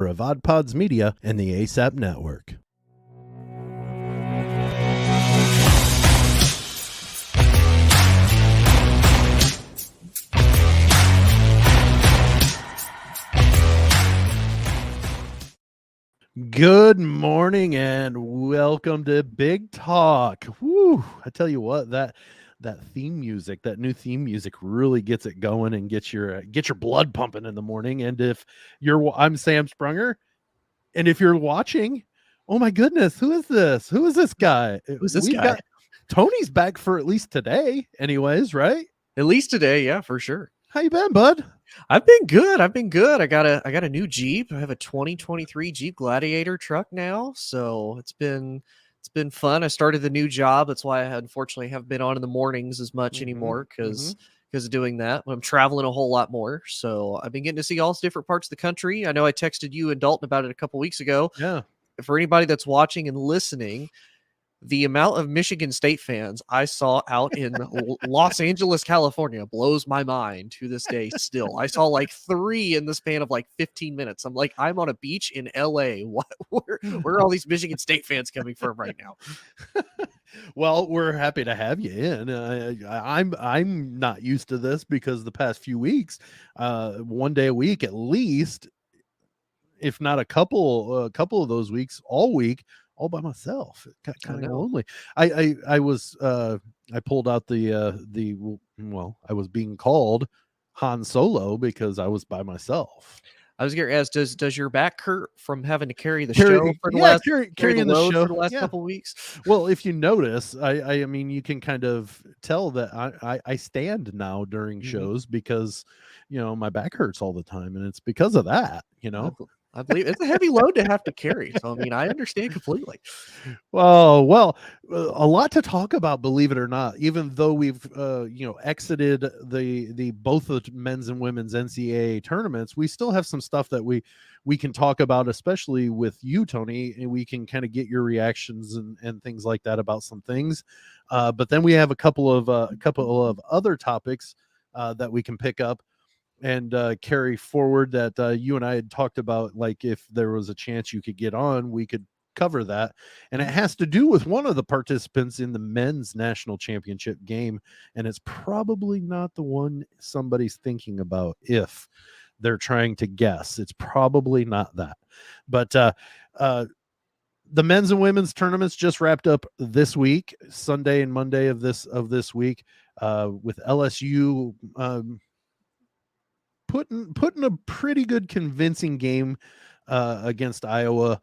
of Odd Pods Media and the ASAP Network. Good morning and welcome to Big Talk. Woo! I tell you what, that theme music, that new theme music, really gets it going and get your blood pumping in the morning. And I'm Sam Sprunger, and if you're watching, oh my goodness, who is this? Who is this guy? Who's this guy? Tony's back for at least today, anyways, right? At least today, yeah, for sure. How you been, bud? I've been good. I got a new Jeep. I have a 2023 Jeep Gladiator truck now, so it's been fun. I started the new job. That's why I unfortunately haven't been on in the mornings as much anymore because of doing that. I'm traveling a whole lot more, so I've been getting to see all different parts of the country. I know I texted you and Dalton about it a couple weeks ago. Yeah. For anybody that's watching and listening, the amount of Michigan State fans I saw out in Los Angeles, California blows my mind to this day still. I saw like 3 in the span of like 15 minutes. I'm like, I'm on a beach in LA. Where are all these Michigan State fans coming from right now? Well, we're happy to have you in. I'm not used to this because the past few weeks, one day a week at least, if not a couple of those weeks, all week, all by myself. It got kind of lonely. I pulled out I was being called Han Solo because I was by myself. I was going to ask, does your back hurt from having to carry the show for the last carrying the show for the last couple weeks? Well, if you notice, I mean, you can kind of tell that I stand now during shows because, my back hurts all the time, and it's because of that, I believe it's a heavy load to have to carry. So, I mean, I understand completely. Well, a lot to talk about, believe it or not, even though we've, exited the both the men's and women's NCAA tournaments, we still have some stuff that we can talk about, especially with you, Tony, and we can kind of get your reactions and things like that about some things. But then we have a couple of other topics that we can pick up and carry forward that you and I had talked about, like if there was a chance you could get on, we could cover that. And it has to do with one of the participants in the men's national championship game, and it's probably not the one somebody's thinking about if they're trying to guess. It's probably not that. But the men's and women's tournaments just wrapped up this week, Sunday and Monday of this week, with LSU putting a pretty good convincing game against Iowa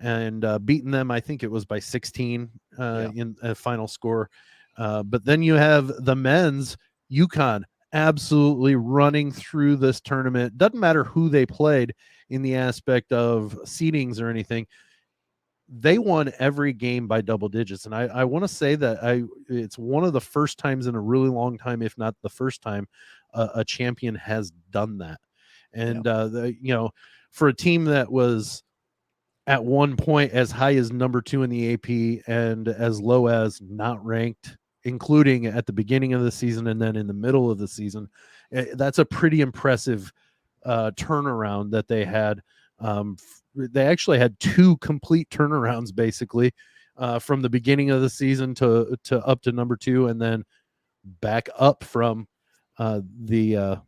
and beating them. I think it was by 16 in a final score. But then you have the men's, UConn absolutely running through this tournament. Doesn't matter who they played in the aspect of seedings or anything. They won every game by double digits. And I want to say that it's one of the first times in a really long time, if not the first time, a champion has done that. And, for a team that was at one point as high as number 2 in the AP and as low as not ranked, including at the beginning of the season and then in the middle of the season, that's a pretty impressive turnaround that they had. They actually had 2 complete turnarounds, basically, from the beginning of the season to up to number 2, and then back up from the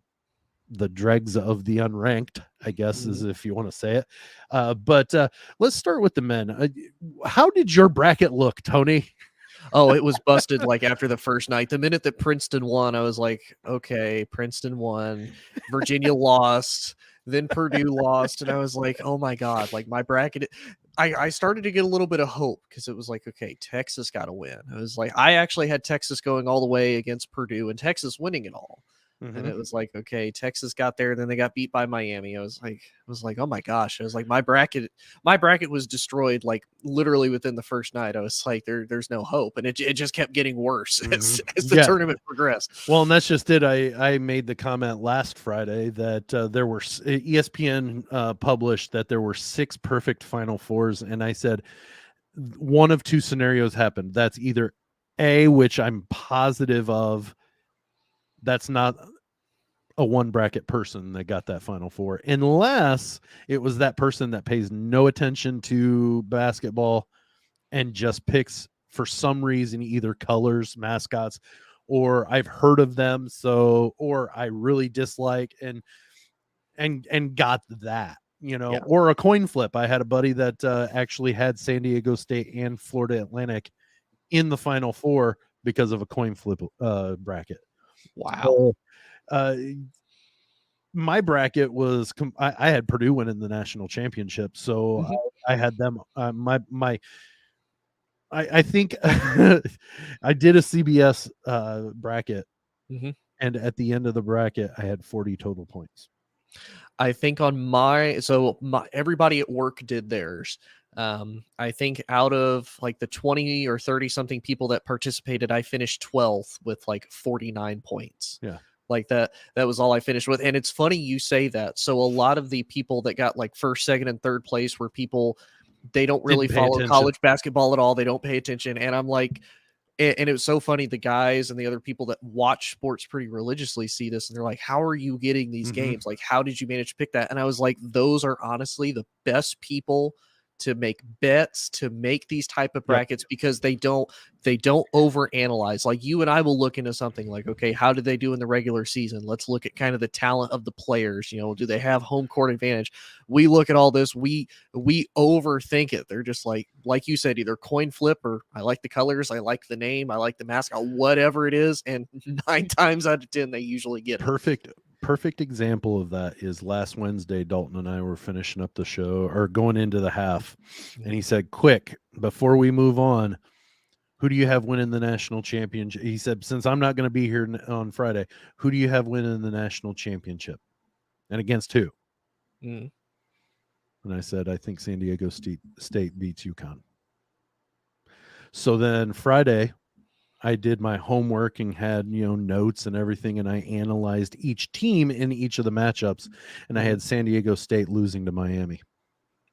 dregs of the unranked, I guess, is if you want to say it. But let's start with the men. How did your bracket look, Tony? Oh, it was busted like after the first night. The minute that Princeton won, I was like, okay, Princeton won. Virginia lost. Then Purdue lost. And I was like, oh my God, like my bracket. I started to get a little bit of hope because it was like, okay, Texas got to win. I was like, I actually had Texas going all the way against Purdue and Texas winning it all. And it was like, okay, Texas got there, then they got beat by Miami. I was like, oh my gosh. I was like, my bracket was destroyed like literally within the first night. I was like, there's no hope. And it just kept getting worse as the tournament progressed. Well, and that's just it. I made the comment last Friday that there were ESPN published that there were 6 perfect Final Fours. And I said, one of 2 scenarios happened. That's either A, which I'm positive of, that's not a one bracket person that got that Final Four, unless it was that person that pays no attention to basketball and just picks for some reason either colors, mascots, or I've heard of them, so or I really dislike and got that, Yeah. or a coin flip. I had a buddy that actually had San Diego State and Florida Atlantic in the Final Four because of a coin flip bracket. Wow. So, my bracket was I had Purdue winning the national championship, so Mhm. I had them. I think I did a CBS bracket, Mhm. and at the end of the bracket, I had 40 total points. I think on everybody at work did theirs. I think out of like the 20 or 30 something people that participated, I finished 12th with like 49 points. Yeah. Like that was all I finished with. And it's funny you say that. So a lot of the people that got like first, second, and third place were people, they don't really Didn't pay follow attention. college basketball at all. They don't pay attention. And I'm like, and it was so funny. The guys and the other people that watch sports pretty religiously see this, and they're like, "How are you getting these games? Like, how did you manage to pick that?" And I was like, "Those are honestly the best people to make bets, to make these type of brackets, because they don't overanalyze. Like you and I will look into something like, okay, how did they do in the regular season? Let's look at kind of the talent of the players. Do they have home court advantage? We look at all this, we overthink it. They're just like you said, either coin flip or I like the colors, I like the name, I like the mascot, whatever it is, and 9 times out of 10 they usually get it. Perfect example of that is last Wednesday, Dalton and I were finishing up the show or going into the half, and he said, "Quick, before we move on, who do you have winning the national championship?" He said, "Since I'm not going to be here on Friday, who do you have winning the national championship, and against who?" Mm. And I said, "I think San Diego State beats UConn." So then Friday, I did my homework and had, notes and everything, and I analyzed each team in each of the matchups, and I had San Diego State losing to Miami.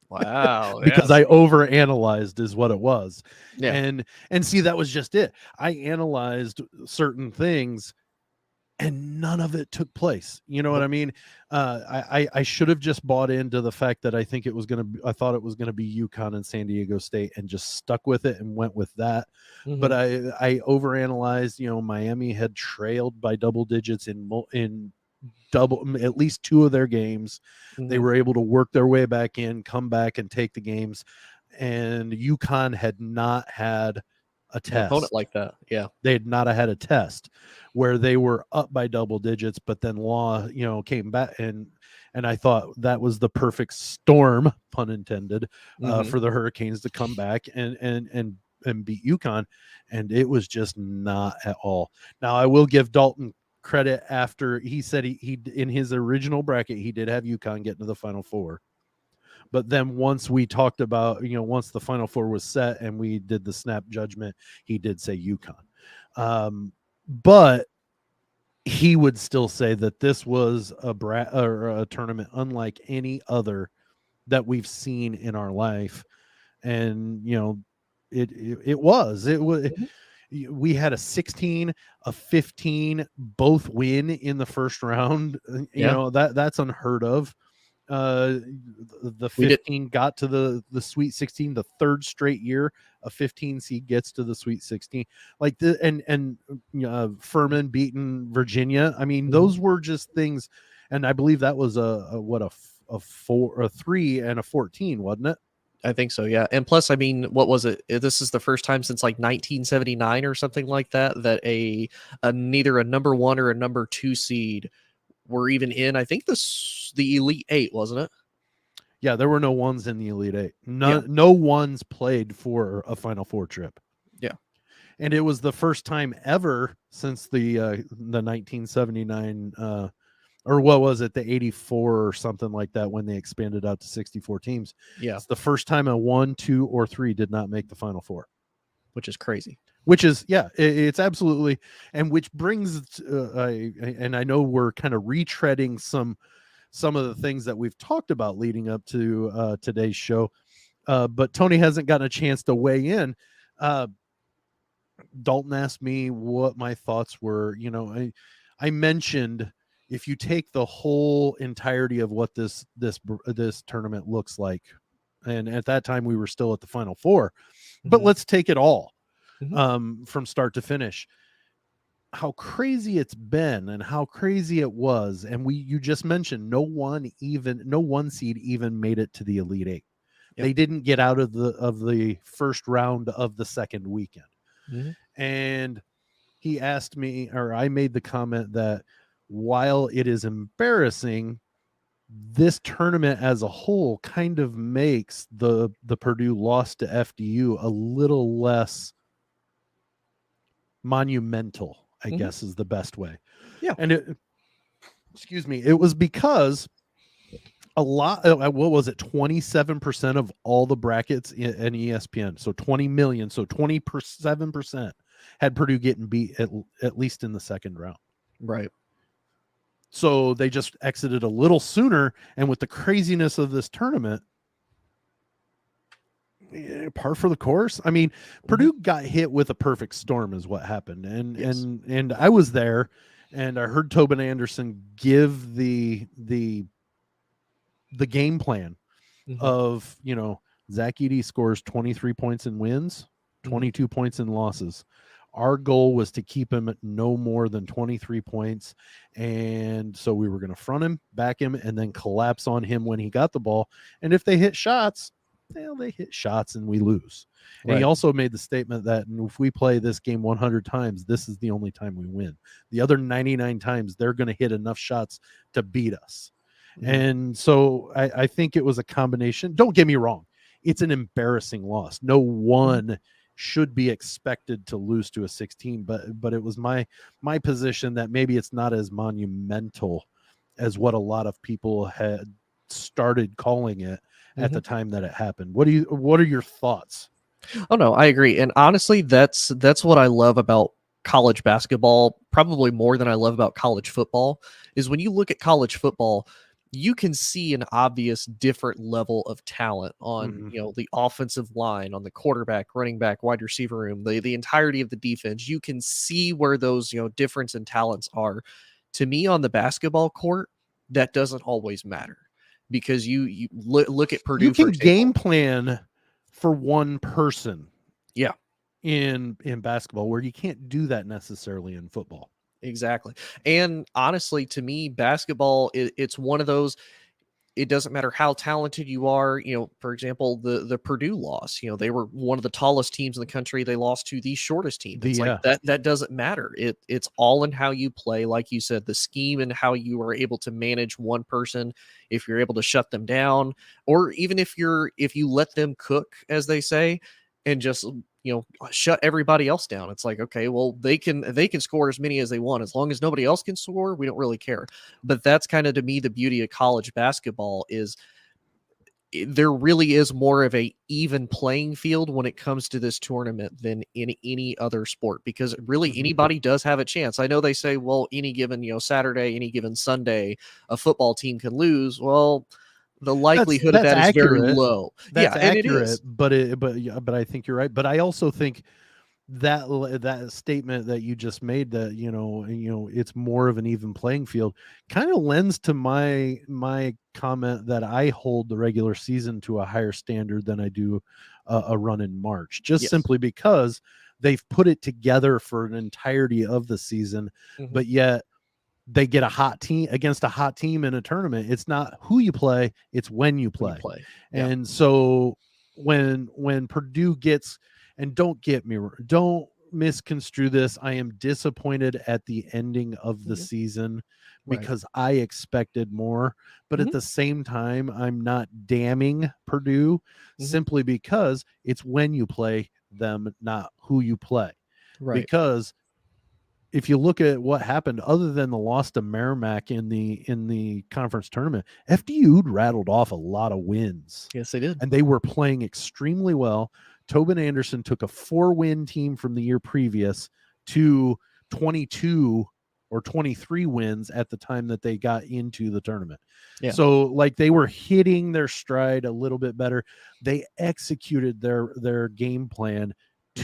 Wow. Because I overanalyzed is what it was. Yeah. And see, that was just it. I analyzed certain things and none of it took place. You know what I mean? I should have just bought into the fact that I thought it was going to be UConn and San Diego State and just stuck with it and went with that. But I overanalyzed. Miami had trailed by double digits in at least 2 of their games. They were able to work their way back in, come back and take the games. And UConn had not had a test. An opponent like that. Yeah. They had not had a test where they were up by double digits, but then Law, came back, and I thought that was the perfect storm, pun intended, for the Hurricanes to come back and beat UConn. And it was just not at all. Now I will give Dalton credit after he said he in his original bracket, he did have UConn get into the Final Four. But then once we talked about, once the Final Four was set and we did the snap judgment, he did say UConn. But he would still say that this was a tournament unlike any other that we've seen in our life. And, it was. We had a 16, a 15, both win in the first round. That's unheard of. The 15 got to the Sweet 16 the third straight year a 15 seed gets to the Sweet 16, like Furman beating Virginia. I mean, those were just things. And I believe that was a 4, a 3, and a 14, wasn't it? I think so, yeah. And plus, I mean, what was it? This is the first time since like 1979 or something like that that a neither a number 1 or a number 2 seed were even in. I think the Elite 8, wasn't it? Yeah, there were no ones in the Elite 8. No ones played for a Final Four trip. Yeah. And it was the first time ever since the 1979 or what was it, the 84 or something like that, when they expanded out to 64 teams. Yeah. It's the first time a 1, 2, or 3 did not make the Final Four. Which is crazy. Which is, it's absolutely, and which brings, and I know we're kind of retreading some of the things that we've talked about leading up to today's show, but Tony hasn't gotten a chance to weigh in. Dalton asked me what my thoughts were. I mentioned, if you take the whole entirety of what this tournament looks like, and at that time we were still at the Final Four, but let's take it all from start to finish. How crazy it's been and how crazy it was, and you just mentioned no one seed even made it to the Elite Eight. Yep. They didn't get out of the first round of the second weekend. And he asked me, or I made the comment that while it is embarrassing, this tournament as a whole kind of makes the Purdue loss to FDU a little less monumental, I guess is the best way. Yeah. And it was because a lot, what was it, 27% of all the brackets in ESPN, so 20 million, so 27% had Purdue getting beat at least in the second round. Right. So they just exited a little sooner, and with the craziness of this tournament, par for the course. I mean, Purdue got hit with a perfect storm is what happened. And I was there, and I heard Tobin Anderson give the game plan of, Zach Edey scores 23 points and wins, 22 points and losses. Our goal was to keep him at no more than 23 points. And so we were going to front him, back him, and then collapse on him when he got the ball. And if they hit shots, they hit shots and we lose. Right. And he also made the statement that if we play this game 100 times, this is the only time we win. The other 99 times, they're going to hit enough shots to beat us. And so I think it was a combination. Don't get me wrong. It's an embarrassing loss. No one should be expected to lose to a 16, but it was my position that maybe it's not as monumental as what a lot of people had started calling it at the time that it happened. What are your thoughts? Oh no, I agree. And honestly, that's what I love about college basketball, probably more than I love about college football, is when you look at college football, you can see an obvious different level of talent on, the offensive line, on the quarterback, running back, wide receiver room, the entirety of the defense. You can see where those, difference in talents are. To me, on the basketball court, that doesn't always matter, because you look at Purdue. You can game plan for one person. Yeah. In basketball, where you can't do that necessarily in football. Exactly. And honestly, to me, basketball, it's one of those, it doesn't matter how talented you are. For example, the Purdue loss, they were one of the tallest teams in the country. They lost to the shortest team. It's like that doesn't matter. It's all in how you play. Like you said, the scheme and how you are able to manage one person, if you're able to shut them down, or even if you let them cook, as they say, and just shut everybody else down. It's like, okay, well, they can score as many as they want. As long as nobody else can score, we don't really care. But that's kind of, to me, the beauty of college basketball is there really is more of a even playing field when it comes to this tournament than in any other sport, because really anybody does have a chance. I know they say, well, any given, Saturday, any given Sunday, a football team can lose. Well, the likelihood of that is very low. That's accurate, and it is. But I think you're right. But I also think that statement that you just made, that it's more of an even playing field, kind of lends to my comment that I hold the regular season to a higher standard than I do a run in March, just simply because they've put it together for an entirety of the season, but yet they get a hot team against a hot team in a tournament. It's not who you play, it's when you play. And so when Purdue gets, and don't misconstrue this, I am disappointed at the ending of the season, because I expected more, but at the same time, I'm not damning Purdue, simply because it's when you play them, not who you play. Because if you look at what happened, other than the loss to Merrimack in the conference tournament, FDU rattled off a lot of wins. Yes, they did. And they were playing extremely well. Tobin Anderson took a 4-win team from the year previous to 22 or 23 wins at the time that they got into the tournament. Yeah. So they were hitting their stride a little bit better. They executed their game plan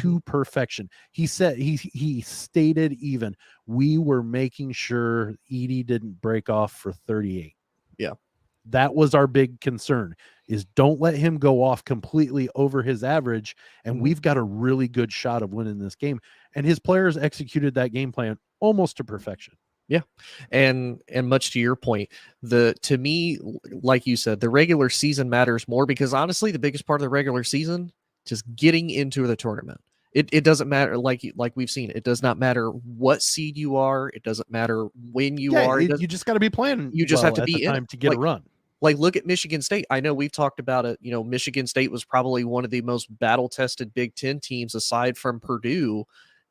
to perfection. He said he stated even we were making sure Edie didn't break off for 38. Yeah. That was our big concern, is don't let him go off completely over his average, and we've got a really good shot of winning this game. And his players executed that game plan almost to perfection. Yeah. And much to your point, to me, like you said, the regular season matters more, because honestly, the biggest part of the regular season, just getting into the tournament. It doesn't matter, like we've seen, it does not matter what seed you are. It doesn't matter when you are. You just got to be playing. You just have to at be the in time it to get a run. Like, look at Michigan State. I know we've talked about it. Michigan State was probably one of the most battle-tested Big Ten teams, aside from Purdue,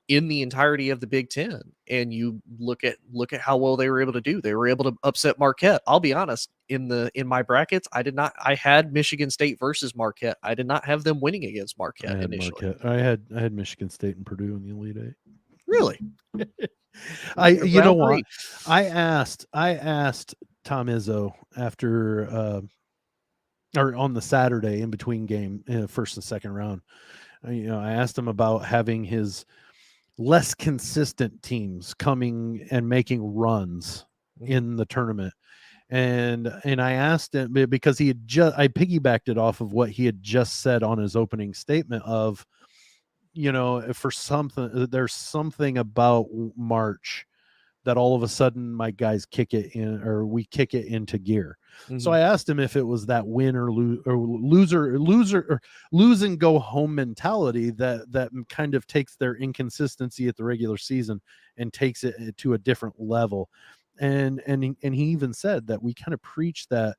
in the entirety of the Big Ten. And you look at how well they were able to do. They were able to upset Marquette. I'll be honest, in my brackets, I had Michigan State versus Marquette. I did not have them winning against Marquette initially. Marquette. I had Michigan State and Purdue in the Elite Eight. Really? You know what? I asked Tom Izzo after or on the Saturday in between game, first and second round. I asked him about having his less consistent teams coming and making runs in the tournament. And I asked him, because I piggybacked it off of what he had just said on his opening statement of, for something, there's something about March that all of a sudden my guys kick it in, or we kick it into gear. So I asked him if it was that win or lose and go home mentality that kind of takes their inconsistency at the regular season and takes it to a different level. And he even said that we kind of preach that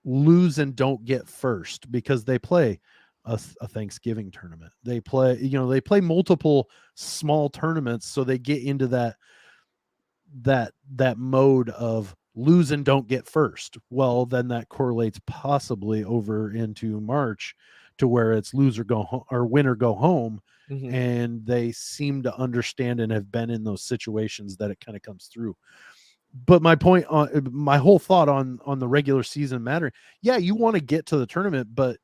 lose and don't get first, because they play a Thanksgiving tournament. They play multiple small tournaments, so they get into that mode of lose and don't get first. Well, then that correlates possibly over into March to where it's lose or go home, or win or go home. And they seem to understand and have been in those situations that it kind of comes through. But my whole thought on the regular season matter. Yeah, you want to get to the tournament, but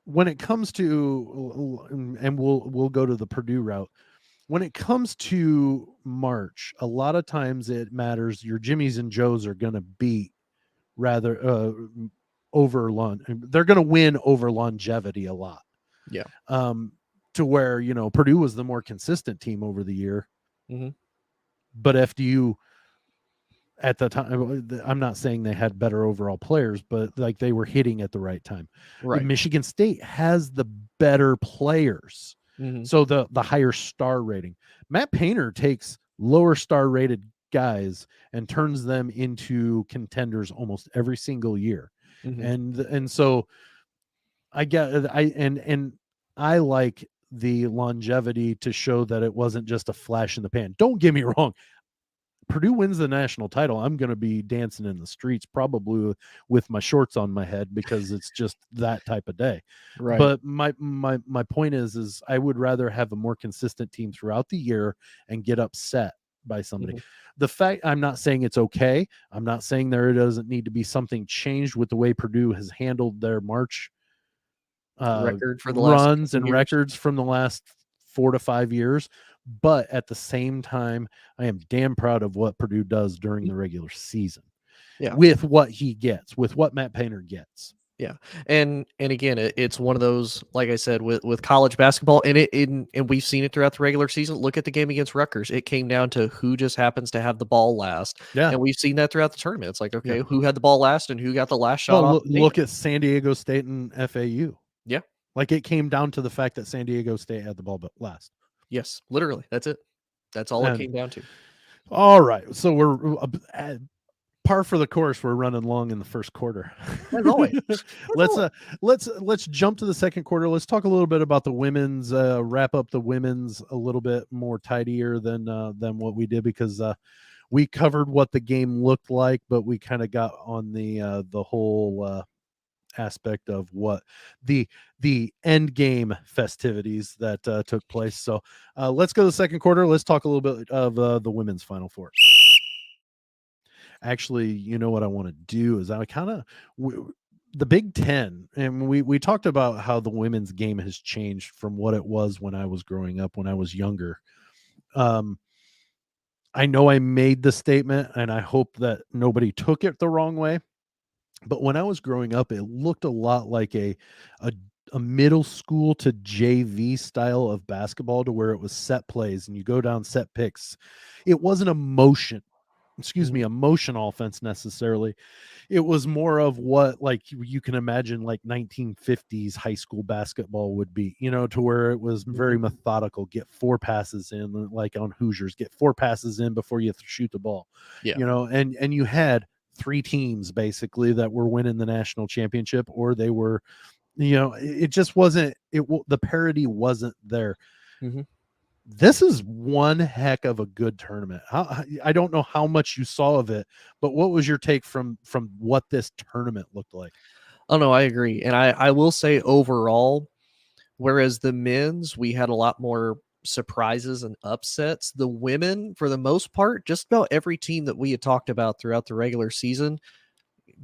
when it comes to, and we'll go to the Purdue route, when it comes to March, a lot of times it matters. Your Jimmies and Joes are going to beat rather over they're going to win over longevity a lot. Yeah. To where, Purdue was the more consistent team over the year. But FDU at the time, I'm not saying they had better overall players, but like they were hitting at the right time. Right. Michigan State has the better players. So the higher star rating. Matt Painter takes lower star rated guys and turns them into contenders almost every single year. And so I like the longevity to show that it wasn't just a flash in the pan. Don't get me wrong. Purdue wins the national title, I'm going to be dancing in the streets, probably with my shorts on my head, because it's just that type of day. Right. But my point is I would rather have a more consistent team throughout the year and get upset by somebody. The fact, I'm not saying it's okay. I'm not saying there doesn't need to be something changed with the way Purdue has handled their March record for the runs and records from the last 4 to 5 years. But at the same time, I am damn proud of what Purdue does during the regular season. With what he gets, with what Matt Painter gets. Yeah. And again, it's one of those, like I said, with college basketball, and we've seen it throughout the regular season. Look at the game against Rutgers. It came down to who just happens to have the ball last. Yeah. And we've seen that throughout the tournament. It's like, okay, who had the ball last and who got the last shot off? Look at San Diego State and FAU. Yeah. Like it came down to the fact that San Diego State had the ball last. Yes, literally. That's it. That's all it came down to. All right. So we're par for the course. We're running long in the first quarter. As always. Let's jump to the second quarter. Let's talk a little bit about the women's, wrap up the women's a little bit more tidier than what we did, because we covered what the game looked like, but we kind of got on the whole aspect of what the end game festivities that took place. So let's go to the second quarter. Let's talk a little bit of the women's Final Four. Actually, you know what I want to do is I kind of the Big Ten, and we talked about how the women's game has changed from what it was when I was growing up, when I was younger. I know I made the statement, and I hope that nobody took it the wrong way. But when I was growing up, it looked a lot like a, a middle school to JV style of basketball, to where it was set plays and you go down set picks. It wasn't a motion offense necessarily. It was more of what, like, you can imagine like 1950s high school basketball would be, to where it was very methodical. Get 4 passes in, like on Hoosiers, get 4 passes in before you shoot the ball. And you had 3 teams basically that were winning the national championship, or they were, it just wasn't, the parity wasn't there. This is one heck of a good tournament. I don't know how much you saw of it, but what was your take from what this tournament looked like? Oh no, I agree. And I will say overall, whereas the men's, we had a lot more surprises and upsets, the women, for the most part, just about every team that we had talked about throughout the regular season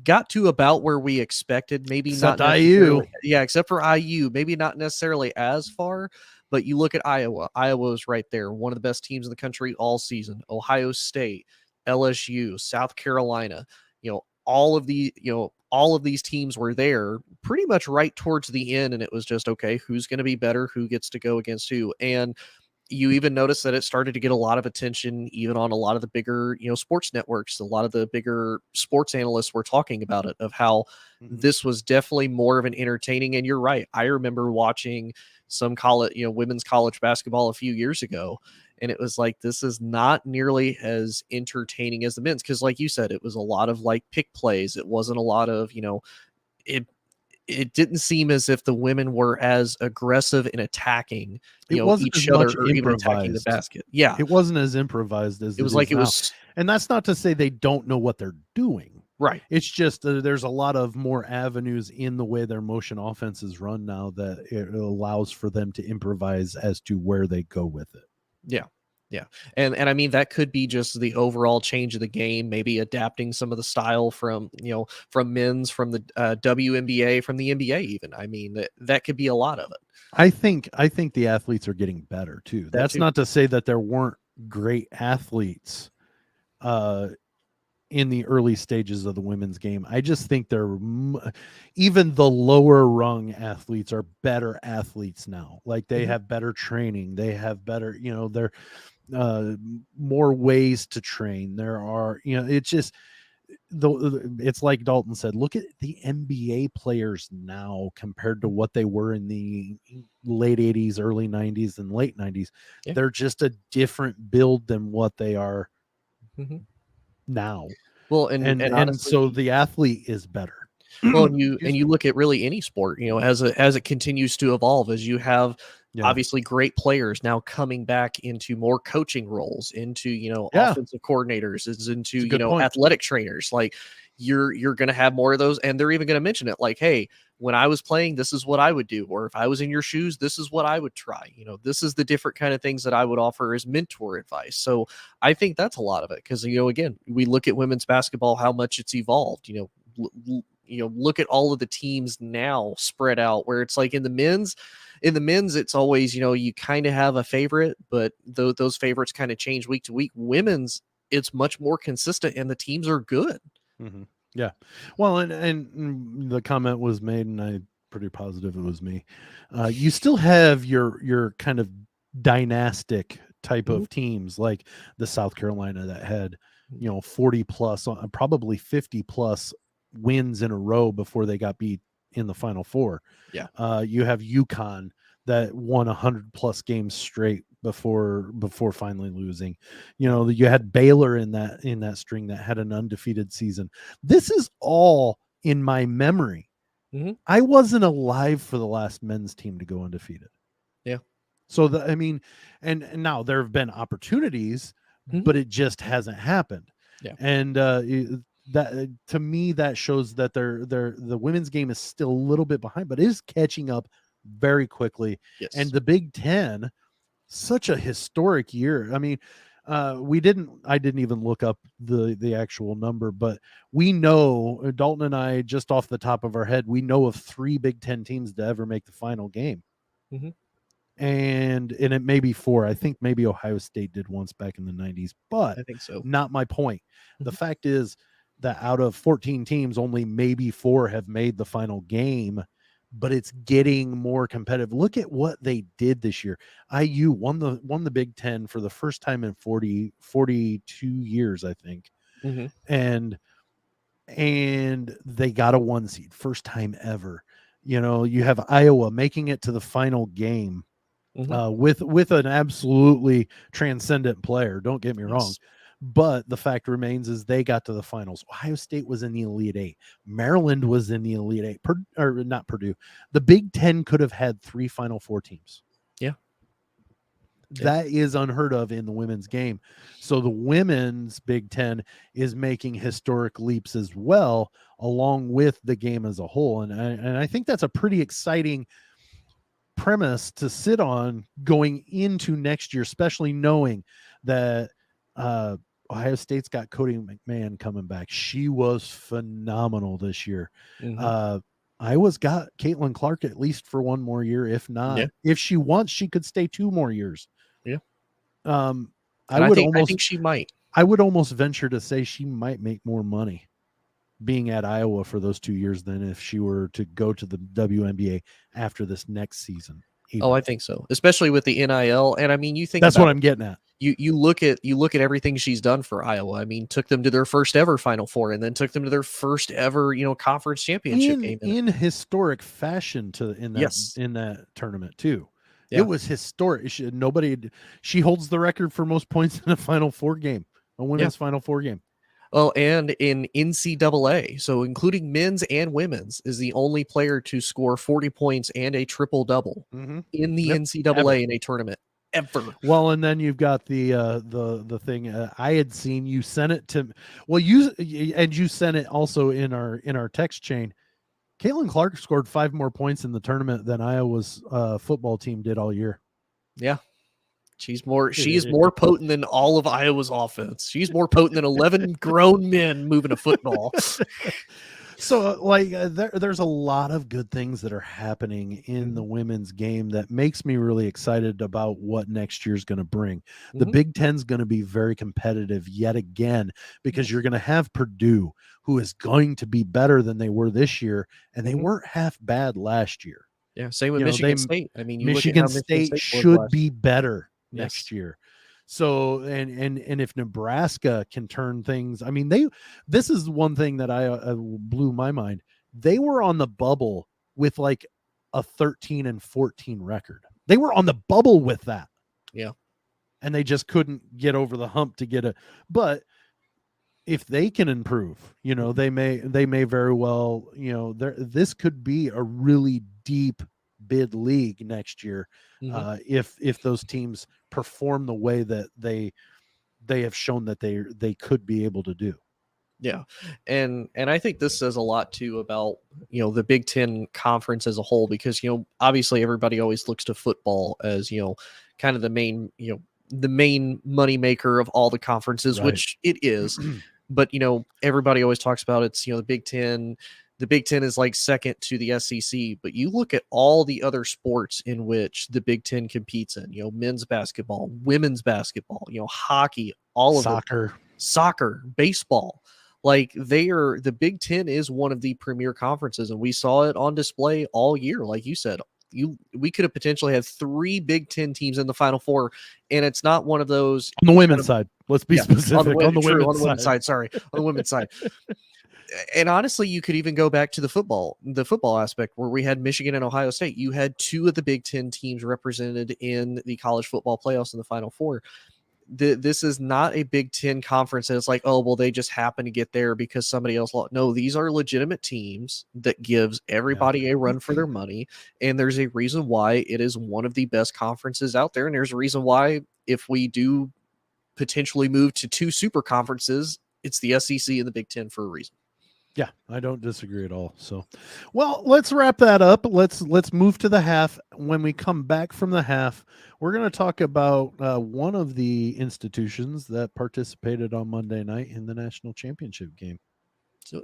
got to about where we expected. Maybe Except not IU. Yeah, except for IU. Maybe not necessarily as far, but you look at Iowa. Iowa's right there, one of the best teams in the country all season. Ohio State, LSU, South Carolina, all of these teams were there pretty much right towards the end, and it was just, okay, who's going to be better, who gets to go against who. And you even notice that it started to get a lot of attention, even on a lot of the bigger, sports networks. A lot of the bigger sports analysts were talking about it, of how this was definitely more of an entertaining. And you're right. I remember watching some college, women's college basketball a few years ago, and it was like, this is not nearly as entertaining as the men's. Cause like you said, it was a lot of like pick plays. It wasn't a lot of, it didn't seem as if the women were as aggressive in attacking, it wasn't each as other, much or even attacking the basket. Yeah. It wasn't as improvised as It was it like is it now. was And that's not to say they don't know what they're doing. right. It's just there's a lot of more avenues in the way their motion offense is run now, that it allows for them to improvise as to where they go with it. Yeah. Yeah. And I mean, that could be just the overall change of the game, maybe adapting some of the style from, from men's, from the WNBA, from the NBA even. I mean, that could be a lot of it. I think the athletes are getting better too. That's too. not to say that there weren't great athletes in the early stages of the women's game. I just think even the lower rung athletes are better athletes now. Like, they have better training. They have better, they're more ways to train. There are, it's just, it's like Dalton said, look at the NBA players now compared to what they were in the late 80s, early 90s, and late 90s. Yeah. They're just a different build than what they are now. Well, and honestly, so the athlete is better. Well, and you look at really any sport, as it continues to evolve, as you have obviously great players now coming back into more coaching roles, into offensive coordinators, into athletic trainers. Like, you're going to have more of those, and they're even going to mention it, like, hey, when I was playing, this is what I would do, or if I was in your shoes, this is what I would try. This is the different kind of things that I would offer as mentor advice. So I think that's a lot of it, because again, we look at women's basketball, how much it's evolved. Look at all of the teams now spread out, where it's like in the men's, it's always, you kind of have a favorite, but those favorites kind of change week to week. Women's, it's much more consistent, and the teams are good. Yeah. Well, and the comment was made, and I'm pretty positive it was me. You still have your kind of dynastic type of teams, like the South Carolina that had, 40 plus, probably 50 plus wins in a row before they got beat in the Final Four. Yeah. You have UConn that won 100 plus games straight before finally losing. You had Baylor in that string that had an undefeated season. This is all in my memory. I wasn't alive for the last men's team to go undefeated. Yeah. So and now there have been opportunities, but it just hasn't happened. Yeah. And that, to me, that shows that the women's game is still a little bit behind, but it is catching up very quickly. Yes. And the Big Ten, such a historic year. I mean, I didn't even look up the actual number, but we know, Dalton and I, just off the top of our head, we know of 3 Big Ten teams to ever make the final game. Mm-hmm. And it may be 4. I think maybe Ohio State did once back in the 90s, but I think so. not my point. Mm-hmm. The fact is that out of 14 teams, only maybe 4 have made the final game, but it's getting more competitive. Look at what they did this year. IU won the Big Ten for the first time in 42 years, I think. Mm-hmm. And they got a 1 seed, first time ever. You have Iowa making it to the final game. Mm-hmm. With an absolutely transcendent player. Don't get me wrong, but the fact remains is they got to the finals. Ohio State was in the Elite 8. Maryland was in the Elite 8. Or not Purdue. The Big Ten could have had 3 Final Four teams. Yeah. That is unheard of in the women's game. So the women's Big Ten is making historic leaps as well, along with the game as a whole. And I think that's a pretty exciting premise to sit on going into next year, especially knowing that Ohio State's got Cody McMahon coming back. She was phenomenal this year. Mm-hmm. Iowa's got Caitlin Clark at least for 1 more year. If not, if she wants, she could stay 2 more years. Yeah. I think she might. I would almost venture to say she might make more money being at Iowa for those 2 years than if she were to go to the WNBA after this next season. Even. Oh, I think so, especially with the NIL. And I mean, you think that's what I'm getting at. You look at everything she's done for Iowa. I mean, took them to their first ever Final Four, and then took them to their first ever conference championship game in historic fashion in that tournament too. Yeah. It was historic. She holds the record for most points in a Final Four game, a women's Final Four game. Well, and in NCAA, so including men's and women's, is the only player to score 40 points and a triple-double in the NCAA in a tournament ever. Well, and then you've got the thing I had seen. You sent it to, you sent it also in our text chain. Caitlin Clark scored 5 more points in the tournament than Iowa's football team did all year. Yeah. She's more potent than all of Iowa's offense. She's more potent than 11 grown men moving a football. So, there's a lot of good things that are happening in the women's game that makes me really excited about what next year's going to bring. The Big Ten's going to be very competitive yet again, because you're going to have Purdue, who is going to be better than they were this year, and they weren't half bad last year. Yeah, same with Michigan State. I mean, Michigan State should be better next year. So and if Nebraska can turn things, I mean, this is one thing that I blew my mind. They were on the bubble with like a 13-14 record. They were on the bubble with that. Yeah. And they just couldn't get over the hump to get but if they can improve, they may very well, this could be a really deep bid league next year. If those teams perform the way that they have shown that they could be able to do. Yeah. And I think this says a lot too about, the Big Ten conference as a whole, because, obviously everybody always looks to football as, kind of the main money maker of all the conferences, right, which it is. But, everybody always talks about it's, the Big Ten. The Big Ten is like second to the SEC, but you look at all the other sports in which the Big Ten competes in, men's basketball, women's basketball, hockey, all of soccer, baseball. Like the Big Ten is one of the premier conferences, and we saw it on display all year. Like you said, we could have potentially had 3 Big Ten teams in the Final Four, and it's not one of those on the women's side. Let's be specific on the women's side. Sorry, on the women's side. And honestly, you could even go back to the football aspect, where we had Michigan and Ohio State. You had 2 of the Big Ten teams represented in the college football playoffs in the Final Four. This is not a Big Ten conference that it's like, oh, well, they just happen to get there because somebody else lost. No, these are legitimate teams that gives everybody a run for their money. And there's a reason why it is one of the best conferences out there. And there's a reason why, if we do potentially move to 2 super conferences, it's the SEC and the Big Ten for a reason. Yeah, I don't disagree at all. So, well, let's wrap that up. Let's move to the half. When we come back from the half, we're going to talk about one of the institutions that participated on Monday night in the national championship game. So,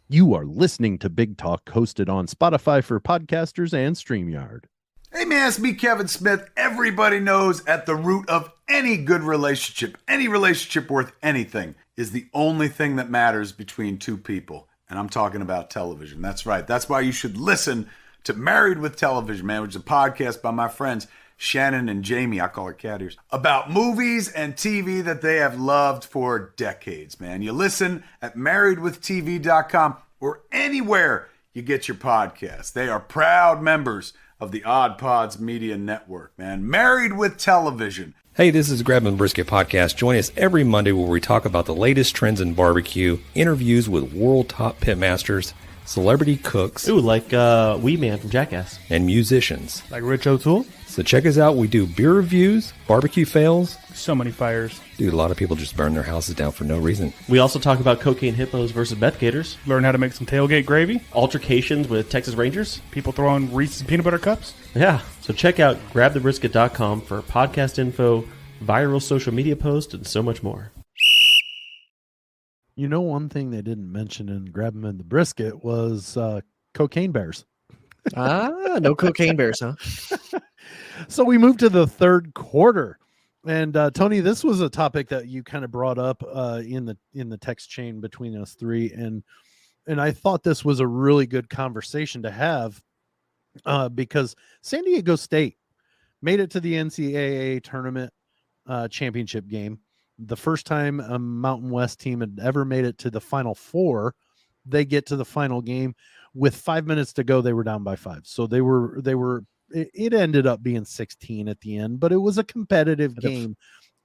you are listening to Big Talk, hosted on Spotify for podcasters and StreamYard. Hey man, it's me, Kevin Smith. Everybody knows at the root of any good relationship, any relationship worth anything, is the only thing that matters between two people. And I'm talking about television. That's right. That's why you should listen to Married with Television, man, which is a podcast by my friends Shannon and Jamie, I call her cat ears, about movies and TV that they have loved for decades, man. You listen at marriedwithtv.com or anywhere you get your podcasts. They are proud members of the Odd Pods Media Network, man. Married with Television. Hey, this is Grab and Brisket Podcast. Join us every Monday where we talk about the latest trends in barbecue, interviews with world top pitmasters, celebrity cooks, ooh, like Wee Man from Jackass, and musicians. Like Rich O'Toole. So check us out. We do beer reviews, barbecue fails. So many fires. Dude, a lot of people just burn their houses down for no reason. We also talk about cocaine hippos versus meth gators, Learn how to make some tailgate gravy. altercations with Texas Rangers. People throwing Reese's peanut butter cups. Yeah, so check out grabthebrisket.com for podcast info, viral social media posts, and so much more. You know, one thing they didn't mention in Grab 'em in the Brisket was cocaine bears. No cocaine bears, huh? So we moved to the third quarter, and Tony, this was a topic that you kind of brought up in the text chain between us three, and I thought this was a really good conversation to have because San Diego State made it to the NCAA tournament championship game. The first time a Mountain West team had ever made it to the Final Four. They get to the final game with 5 minutes to go. They were down by 5, so they were. It ended up being 16 at the end, but it was a competitive game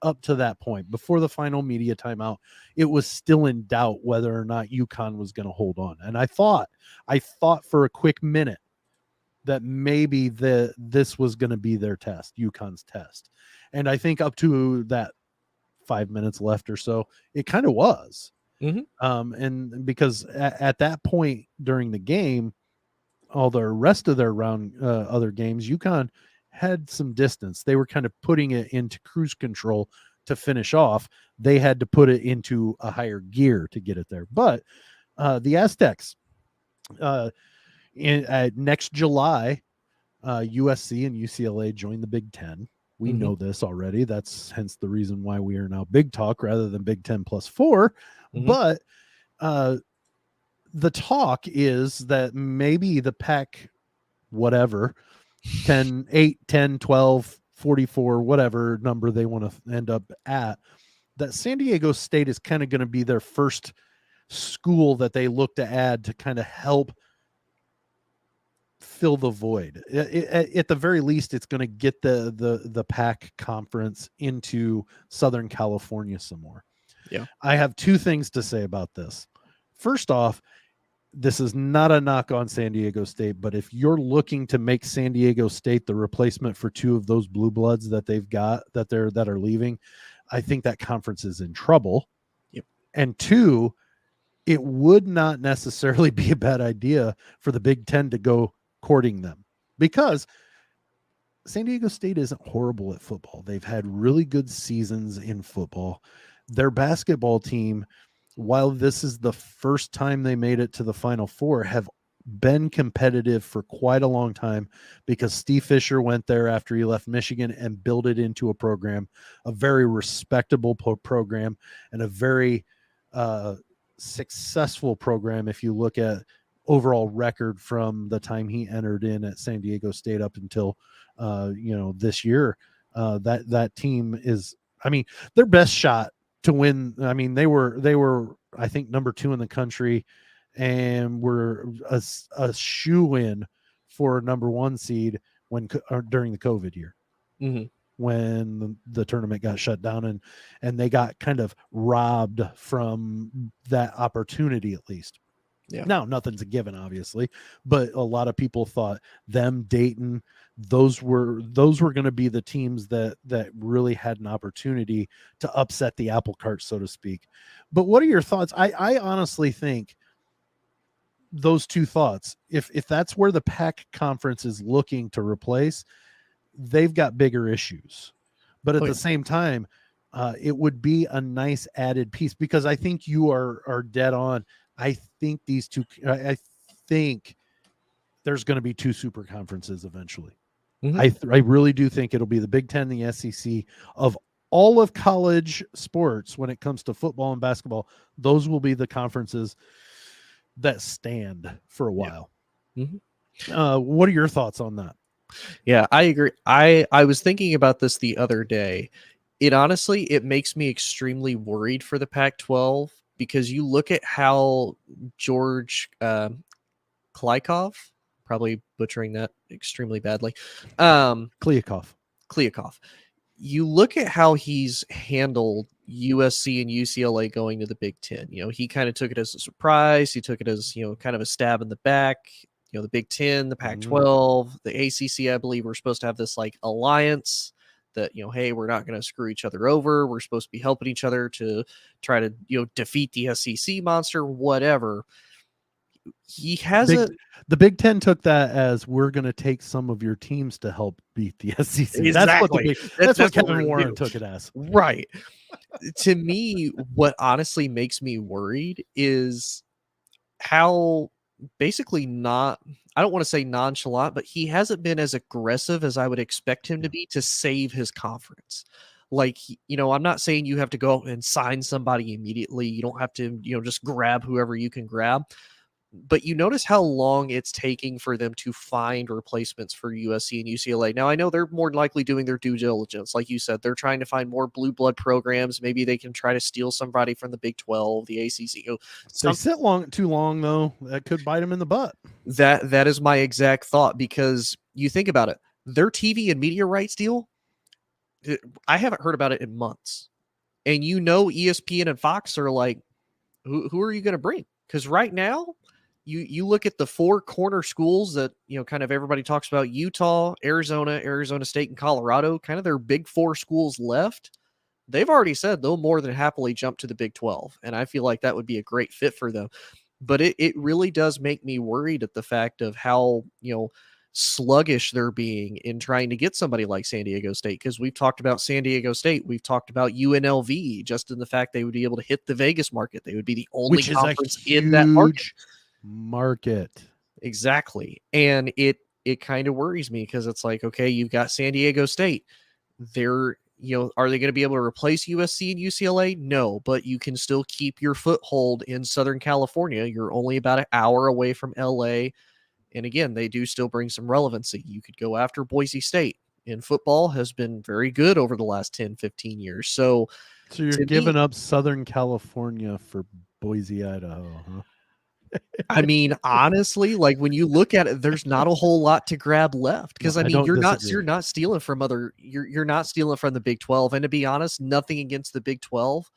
up to that point. Before the final media timeout, it was still in doubt whether or not UConn was going to hold on. And I thought for a quick minute that maybe this was going to be their test, UConn's test. And I think up to that 5 minutes left or so, it kind of was. Mm-hmm. And because at that point during the game, all the rest of their other games, UConn had some distance. They were kind of putting it into cruise control to finish off. They had to put it into a higher gear to get it there. But the Aztecs, next July, USC and UCLA join the Big Ten. We know this already. That's hence the reason why we are now Big Talk rather than Big Ten +4. But the talk is that maybe the Pac whatever 10, 8, 10, 12, 44, whatever number they want to end up at, that San Diego State is kind of going to be their first school that they look to add to kind of help fill the void. At the very least, it's going to get the Pac conference into Southern California some more. Yeah. I have two things to say about this. First off, this is not a knock on San Diego State, but if you're looking to make San Diego State the replacement for two of those blue bloods that they've got that are leaving, I think that conference is in trouble. Yep. And two, it would not necessarily be a bad idea for the Big Ten to go courting them, because San Diego State isn't horrible at football. They've had really good seasons in football. Their basketball team, while this is the first time they made it to the Final Four, have been competitive for quite a long time because Steve Fisher went there after he left Michigan and built it into a program, a very respectable program, and a very successful program if you look at overall record from the time he entered in at San Diego State up until this year. That team is, I mean, their best shot to win. I mean, they were I think number 2 in the country and were a shoe-in for a number 1 seed during the COVID year. Mm-hmm. When the tournament got shut down and they got kind of robbed from that opportunity, at least. Yeah. Now, nothing's a given, obviously, but a lot of people thought them, Dayton, those were going to be the teams that really had an opportunity to upset the apple cart, so to speak. But what are your thoughts? I honestly think those two thoughts. If that's where the Pac conference is looking to replace, they've got bigger issues. But at the same time, it would be a nice added piece, because I think you are dead on. I think I think there's going to be two super conferences eventually. Mm-hmm. I really do think it'll be the Big Ten, the SEC. Of all of college sports, when it comes to football and basketball, those will be the conferences that stand for a while. Yeah. Mm-hmm. What are your thoughts on that? Yeah, I agree. I was thinking about this the other day. It makes me extremely worried for the Pac-12, because you look at how George Kliakov, probably butchering that extremely badly, Kliakov. You look at how he's handled USC and UCLA going to the Big Ten. He kind of took it as a surprise. He took it as, kind of a stab in the back. The Big Ten, the Pac-12, the ACC, I believe we're supposed to have this like alliance that, hey, we're not going to screw each other over. We're supposed to be helping each other to try to, defeat the SEC monster, whatever. He has the Big Ten took that as, we're going to take some of your teams to help beat the SEC. Exactly. That's what Kevin Warren took it as. Right. To me, what honestly makes me worried is how basically I don't want to say nonchalant, but he hasn't been as aggressive as I would expect him to be to save his conference. Like, I'm not saying you have to go out and sign somebody immediately. You don't have to, just grab whoever you can grab. But you notice how long it's taking for them to find replacements for USC and UCLA. Now, I know they're more likely doing their due diligence. Like you said, they're trying to find more blue blood programs. Maybe they can try to steal somebody from the Big 12, the ACC. They sit too long, though. That could bite them in the butt. That is my exact thought, because you think about it. Their TV and media rights deal, I haven't heard about it in months. And ESPN and Fox are like, who are you going to bring? Because right now, you look at the four corner schools that, kind of everybody talks about: Utah, Arizona State, and Colorado, kind of their big four schools left. They've already said they'll more than happily jump to the Big 12. And I feel like that would be a great fit for them. But it really does make me worried at the fact of how, sluggish they're being in trying to get somebody like San Diego State. Because we've talked about San Diego State. We've talked about UNLV, just in the fact they would be able to hit the Vegas market. They would be the only conference in that market. Exactly. And it kind of worries me, because it's like, okay, you've got San Diego State. They're, are they going to be able to replace USC and UCLA? No, but you can still keep your foothold in Southern California. You're only about an hour away from LA. And again, they do still bring some relevancy. You could go after Boise State. And football has been very good over the last 10, 15 years. So you're giving up Southern California for Boise, Idaho, huh? I mean, honestly, like when you look at it, there's not a whole lot to grab left, because you're not stealing from you're not stealing from the Big 12. And to be honest, nothing against the Big 12.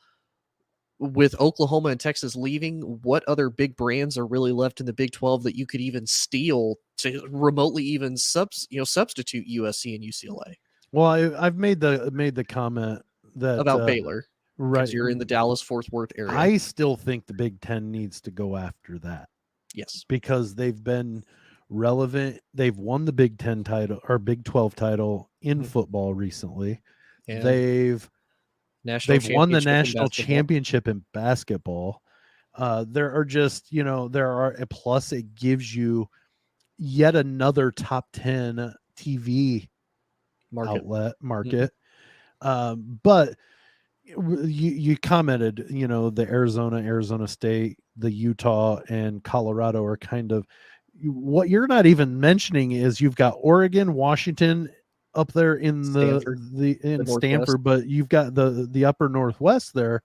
With Oklahoma and Texas leaving, what other big brands are really left in the Big 12 that you could even steal to remotely even substitute USC and UCLA? Well, I've made the comment that about Baylor. Right. You're in the Dallas-Fort Worth area. I still think the Big 10 needs to go after that. Yes. Because they've been relevant. They've won the Big 10 title or Big 12 title in football recently. And they've won the national championship in basketball. There are just, plus it gives you yet another top 10 TV market. But you commented, the Arizona State, the Utah, and Colorado are kind of, what you're not even mentioning is you've got Oregon, Washington up there in Stanford, but you've got the upper Northwest there.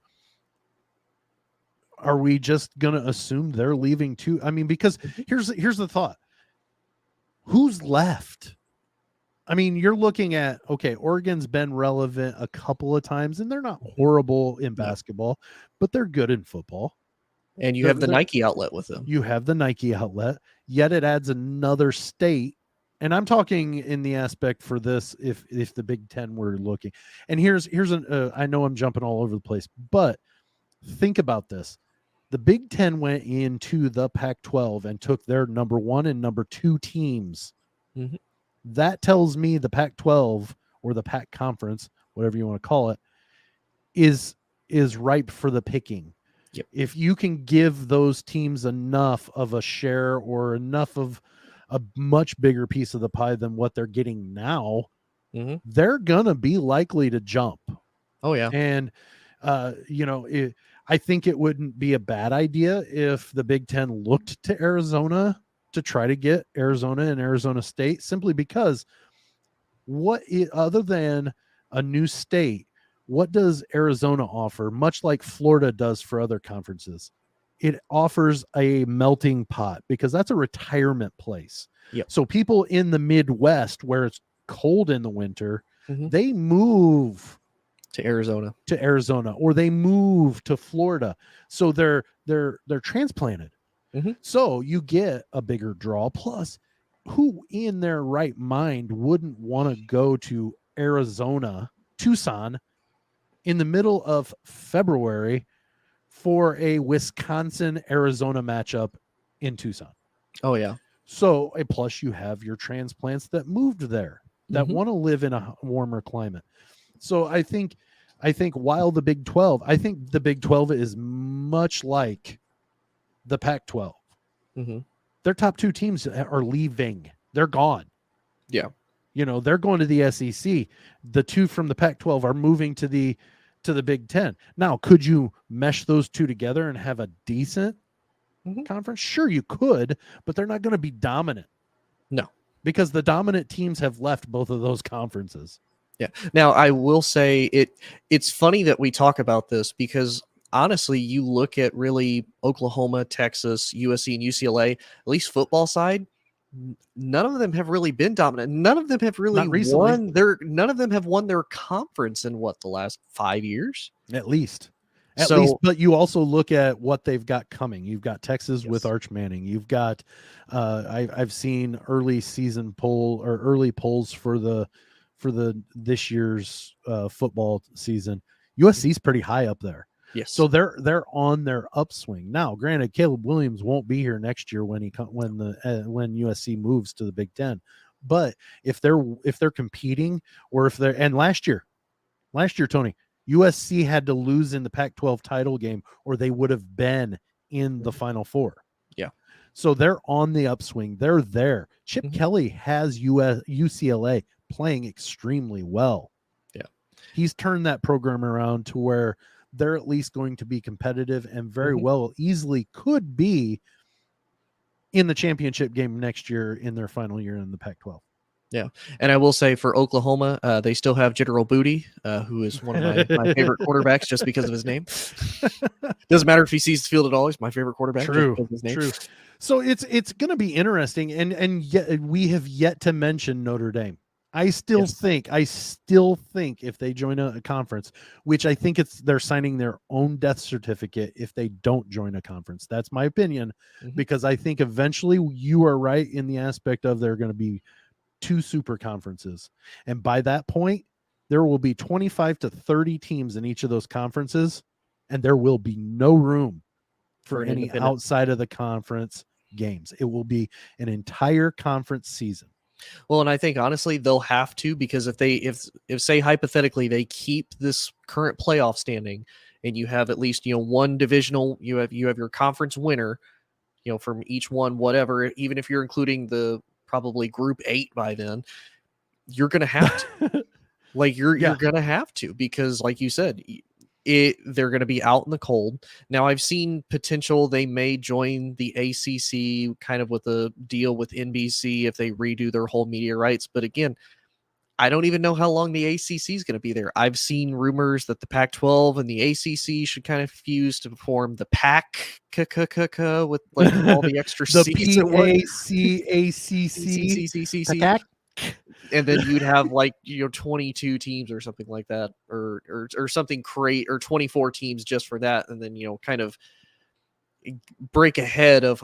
Are we just gonna assume they're leaving too? I mean, because here's the thought: who's left? I mean, you're looking at, okay, Oregon's been relevant a couple of times, and they're not horrible in basketball, but they're good in football. And you have the Nike outlet with them. You have the Nike outlet, yet it adds another state. And I'm talking in the aspect for this, if the Big 10 were looking. And here's I know I'm jumping all over the place, but think about this. The Big Ten went into the Pac-12 and took their number 1 and number 2 teams. Mm-hmm. That tells me the Pac-12 or the Pac Conference, whatever you want to call it, is ripe for the picking. Yep. If you can give those teams enough of a share or enough of a much bigger piece of the pie than what they're getting now, they're gonna be likely to jump. Oh yeah. And I think it wouldn't be a bad idea if the Big Ten looked to Arizona to try to get Arizona and Arizona State, simply because other than a new state, what does Arizona offer? Much like Florida does for other conferences, it offers a melting pot, because that's a retirement place. Yep. So people in the Midwest, where it's cold in the winter, they move to Arizona, or they move to Florida. So they're transplanted. So you get a bigger draw. Plus, who in their right mind wouldn't want to go to Arizona, Tucson, in the middle of February for a Wisconsin-Arizona matchup in Tucson? Oh yeah. So plus you have your transplants that moved there, that want to live in a warmer climate. So I think while the Big 12, I think the Big 12 is much like the Pac-12. Their top 2 teams are leaving. They're gone. Yeah. They're going to the SEC. The 2 from the Pac-12 are moving to the Big 10. Now, could you mesh those 2 together and have a decent conference? Sure, you could, but they're not going to be dominant. No. Because the dominant teams have left both of those conferences. Yeah. Now, I will say it's funny that we talk about this, because honestly, you look at really Oklahoma, Texas, USC, and UCLA, at least football side, none of them have really been dominant. None of them have really won none of them have won their conference in the last 5 years? At least. But you also look at what they've got coming. You've got Texas with Arch Manning. You've got I've seen early season early polls for this year's football season. USC's pretty high up there. Yes. So they're on their upswing. Now, granted, Caleb Williams won't be here next year when USC moves to the Big Ten. But if they're competing, or if they're, and last year, Tony, USC had to lose in the Pac-12 title game, or they would have been in the Final Four. Yeah. So they're on the upswing. They're there. Chip Kelly has UCLA playing extremely well. Yeah. He's turned that program around to where they're at least going to be competitive, and very well easily could be in the championship game next year in their final year in the Pac-12. Yeah. And I will say for Oklahoma, they still have General Booty, who is one of my favorite quarterbacks just because of his name. Doesn't matter if he sees the field at all. He's my favorite quarterback. True. Just because of his name. True. So it's going to be interesting. And yet we have yet to mention Notre Dame. I still think if they join a conference, which I think they're signing their own death certificate if they don't join a conference. That's my opinion, because I think eventually you are right in the aspect of there are going to be 2 super conferences. And by that point, there will be 25 to 30 teams in each of those conferences, and there will be no room for any outside of the conference games. It will be an entire conference season. Well, and I think honestly they'll have to, because if say hypothetically they keep this current playoff standing, and you have at least one divisional, you have your conference winner, from each one, whatever, even if you're including the probably group 8 by then, you're gonna have to you're gonna have to, because like you said, they're going to be out in the cold. Now, I've seen potential they may join the ACC kind of with a deal with NBC if they redo their whole media rights. But again, I don't even know how long the ACC is going to be there. I've seen rumors that the Pac-12 and the ACC should kind of fuse to form the PAC with all the extra seats. PAC. And then you'd have 22 teams or something like that, or something or 24 teams just for that, and then kind of break ahead of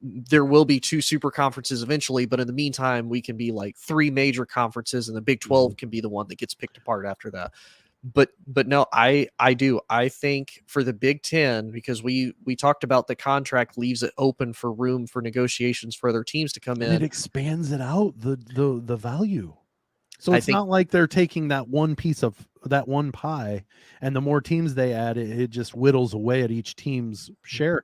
there will be 2 super conferences eventually, but in the meantime we can be 3 major conferences, and the Big 12 can be the one that gets picked apart after that. But no, I do. I think for the Big Ten, because we talked about the contract leaves it open for room for negotiations for other teams to come And in. it expands it out, the value. So I it's think- not like they're taking that one piece of that one pie, and the more teams they add, it just whittles away at each team's share.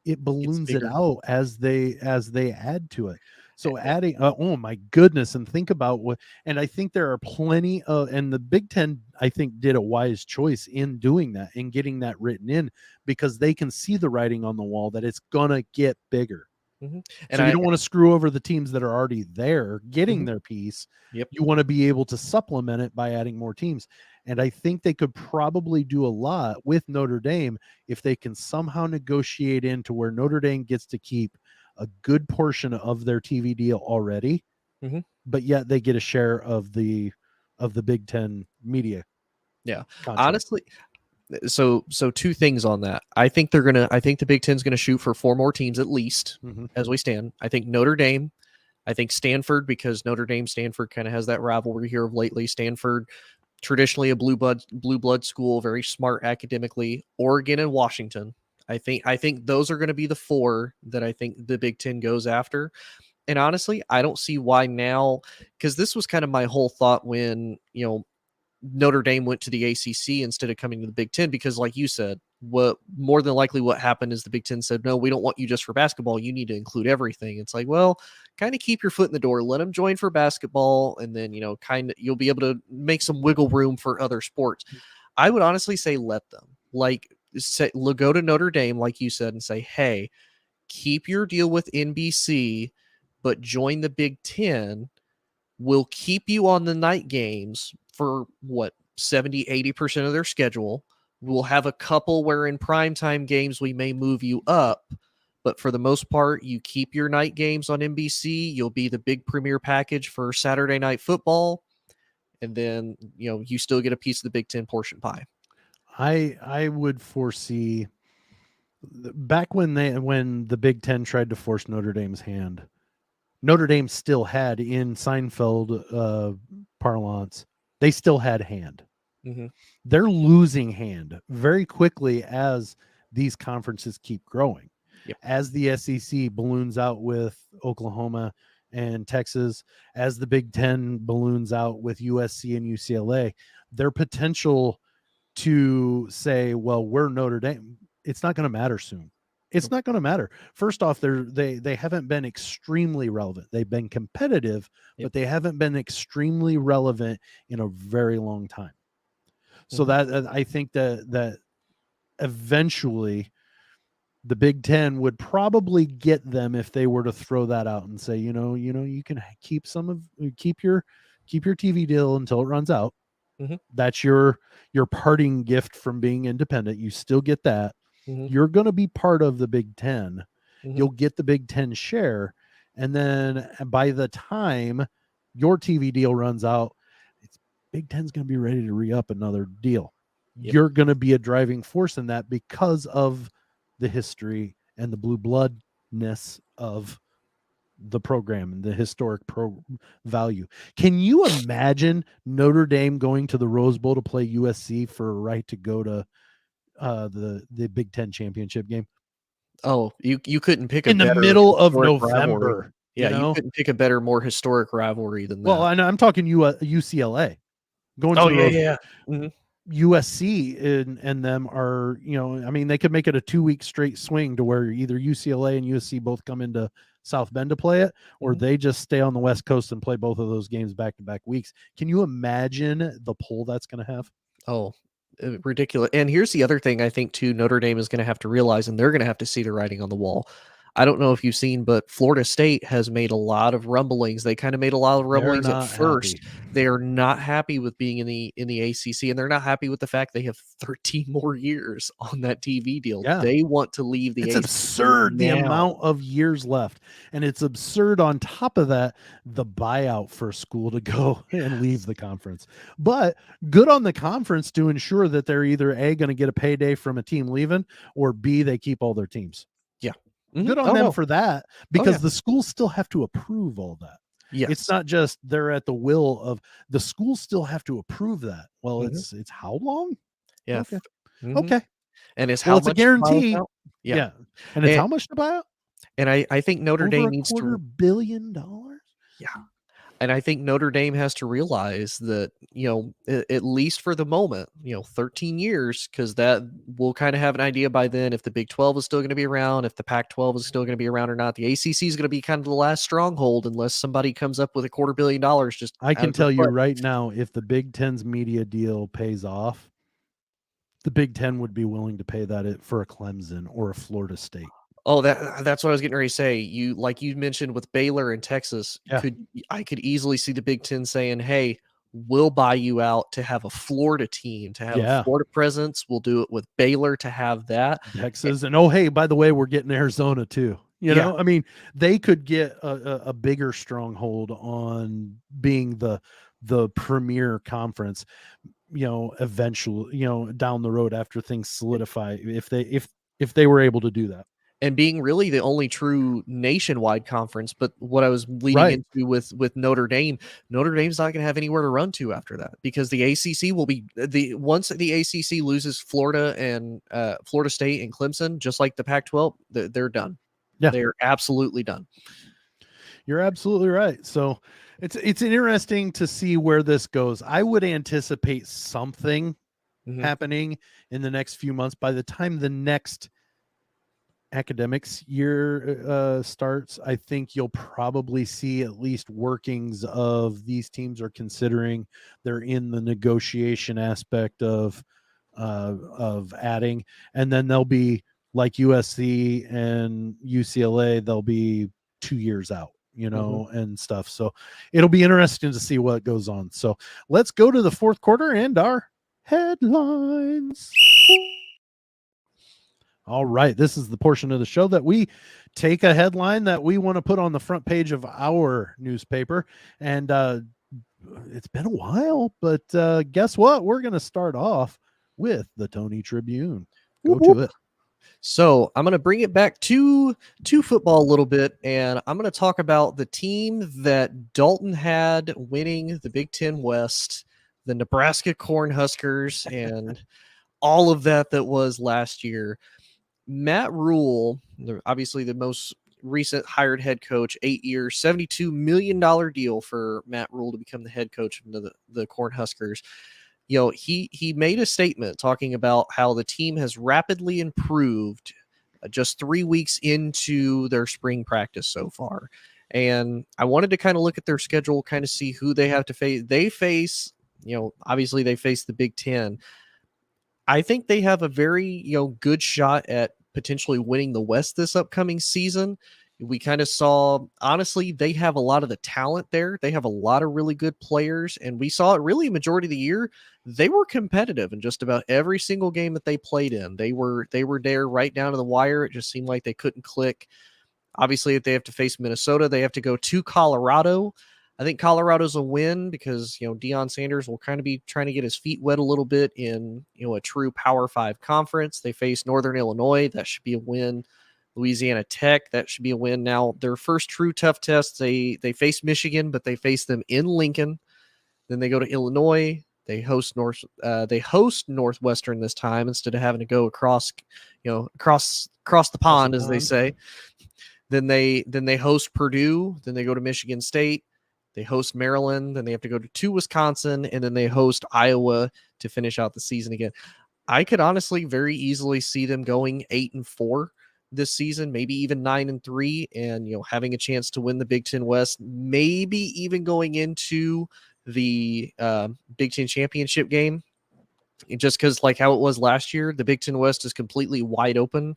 It balloons it bigger. out as they add to it. So adding, oh my goodness, and think about what. And I think there are plenty of, and the Big Ten, I think, did a wise choice in doing that, in getting that written in, because they can see the writing on the wall that it's gonna get bigger. And So you don't want to screw over the teams that are already there getting their piece. Yep. You want to be able to supplement it by adding more teams. And I think they could probably do a lot with Notre Dame if they can somehow negotiate into where Notre Dame gets to keep a good portion of their TV deal already, but yet they get a share of the Big Ten media. Yeah. contract. Honestly, so two things on that. I think the Big Ten's gonna shoot for 4 more teams at least as we stand. I think Notre Dame, I think Stanford, because Notre Dame Stanford kind of has that rivalry here of lately. Stanford, traditionally a blue blood school, very smart academically. Oregon and Washington. I think those are going to be the 4 that I think the Big Ten goes after. And honestly, I don't see why now, because this was kind of my whole thought when Notre Dame went to the ACC instead of coming to the Big Ten, because like you said, what more than likely what happened is the Big Ten said, no, we don't want you just for basketball. You need to include everything. It's like, well, kind of keep your foot in the door, let them join for basketball. And then, kind of, you'll be able to make some wiggle room for other sports. I would honestly say, let them go to Notre Dame, like you said, and say, hey, keep your deal with NBC, but join the Big Ten. We'll keep you on the night games for 70-80% of their schedule. We'll have a couple where in primetime games we may move you up, but for the most part, you keep your night games on NBC. You'll be the big premier package for Saturday Night Football, and then you still get a piece of the Big Ten portion pie. I would foresee back when the Big Ten tried to force Notre Dame's hand, Notre Dame still had, in Seinfeld parlance, they still had hand. They're losing hand very quickly as these conferences keep growing. Yep. As the SEC balloons out with Oklahoma and Texas, as the Big Ten balloons out with USC and UCLA, their potential to say, well, we're Notre Dame, it's not going to matter soon. It's not going to matter. First off, they haven't been extremely relevant. They've been competitive, but they haven't been extremely relevant in a very long time. So that I think that eventually the Big Ten would probably get them if they were to throw that out and say, you can keep your TV deal until it runs out. That's your parting gift from being independent. You still get that. You're going to be part of the Big Ten. You'll get the Big Ten share. And then by the time your TV deal runs out, Big Ten's going to be ready to re-up another deal. You're going to be a driving force in that because of the history and the blue bloodness of the program and the historic value. Can you imagine Notre Dame going to the Rose Bowl to play USC for a right to go to the Big Ten championship game? Oh, you couldn't pick in the middle of November. Rivalry. Yeah, you couldn't pick a better, more historic rivalry than that. Well, I'm talking UCLA going to USC and them are, they could make it a 2-week straight swing to where either UCLA and USC both come into South Bend to play it, or they just stay on the West Coast and play both of those games back-to-back weeks. Can you imagine the pull that's going to have? Oh, ridiculous. And here's the other thing I think too Notre Dame is going to have to realize, and they're going to have to see the writing on the wall. I don't know if you've seen, but Florida State has made a lot of rumblings. They kind of made a lot of rumblings at first. They are not happy with being in the ACC, and they're not happy with the fact they have 13 more years on that TV deal. Yeah. They want to leave the ACC. It's absurd the amount of years left. And it's absurd on top of that, the buyout for a school to go and leave the conference. But good on the conference to ensure that they're either A, going to get a payday from a team leaving, or B, they keep all their teams. Yeah. Good on them for that, because the schools still have to approve all that. Yes. It's not just they're at the will of the schools, still have to approve that. Well, Mhm. it's how long? Yeah. Okay. Mhm. Okay. And it's Well, how it's a much to buy us guarantee. out. Yeah. Yeah. And it's And, how much to buy out? and I think Notre Over Dame a needs quarter to, billion dollars? yeah. And I think Notre Dame has to realize that, at least for the moment, 13 years, because that we'll kind of have an idea by then if the Big 12 is still going to be around, if the Pac 12 is still going to be around or not. The ACC is going to be kind of the last stronghold unless somebody comes up with a $250 million just I out can of their tell you butt. right now, if the Big Ten's media deal pays off, the Big Ten would be willing to pay that for a Clemson or a Florida State. Oh, that's what I was getting ready to say. Like you mentioned with Baylor and Texas, Yeah. I could easily see the Big Ten saying, "Hey, we'll buy you out to have a Florida team, to have a Yeah. Florida presence. We'll do it with Baylor to have that." Texas. And oh, hey, by the way, we're getting Arizona too. Yeah. I mean, they could get a bigger stronghold on being the premier conference, eventually, down the road after things solidify, if they were able to do that. And being really the only true nationwide conference. But what I was leading Right. into with Notre Dame's not going to have anywhere to run to after that, because the ACC will be once the ACC loses Florida and Florida State and Clemson, just like the Pac-12, they're done. Yeah. They're absolutely done. You're absolutely right. So it's interesting to see where this goes. I would anticipate something happening in the next few months. By the time the next academics year starts, I think you'll probably see at least workings of these teams are considering. They're in the negotiation aspect of adding, and then they'll be like USC and UCLA. They'll be 2 years out, and stuff. So it'll be interesting to see what goes on. So let's go to the fourth quarter and our headlines. All right. This is the portion of the show that we take a headline that we want to put on the front page of our newspaper. And it's been a while, but guess what? We're going to start off with the Tony Tribune. Go to it. So I'm going to bring it back to football a little bit, and I'm going to talk about the team that Dalton had winning the Big Ten West, the Nebraska Cornhuskers, and all of that was last year. Matt Rule, obviously the most recent hired head coach, 8 years, $72 million deal for Matt Rule to become the head coach of the Cornhuskers. He made a statement talking about how the team has rapidly improved just 3 weeks into their spring practice so far. And I wanted to kind of look at their schedule, kind of see who they have to face. They face, obviously they face the Big Ten. I think they have a very, good shot at potentially winning the West this upcoming season. We kind of saw, honestly, they have a lot of the talent there. They have a lot of really good players, and we saw it really a majority of the year. They were competitive in just about every single game that they played in. They were there right down to the wire. It just seemed like they couldn't click. Obviously, if they have to face Minnesota, they have to go to Colorado. I think Colorado's a win because, Deion Sanders will kind of be trying to get his feet wet a little bit in, a true Power 5 conference. They face Northern Illinois. That should be a win. Louisiana Tech, that should be a win. Now, their first true tough test, they face Michigan, but they face them in Lincoln. Then they go to Illinois. They host Northwestern this time instead of having to go across the pond, as they say. Then they host Purdue. Then they go to Michigan State. They host Maryland. Then they have to go to Wisconsin, and then they host Iowa to finish out the season again. I could honestly very easily see them going 8-4 this season, maybe even 9-3, and having a chance to win the Big Ten West, maybe even going into the Big Ten championship game. Just because, like how it was last year, the Big Ten West is completely wide open.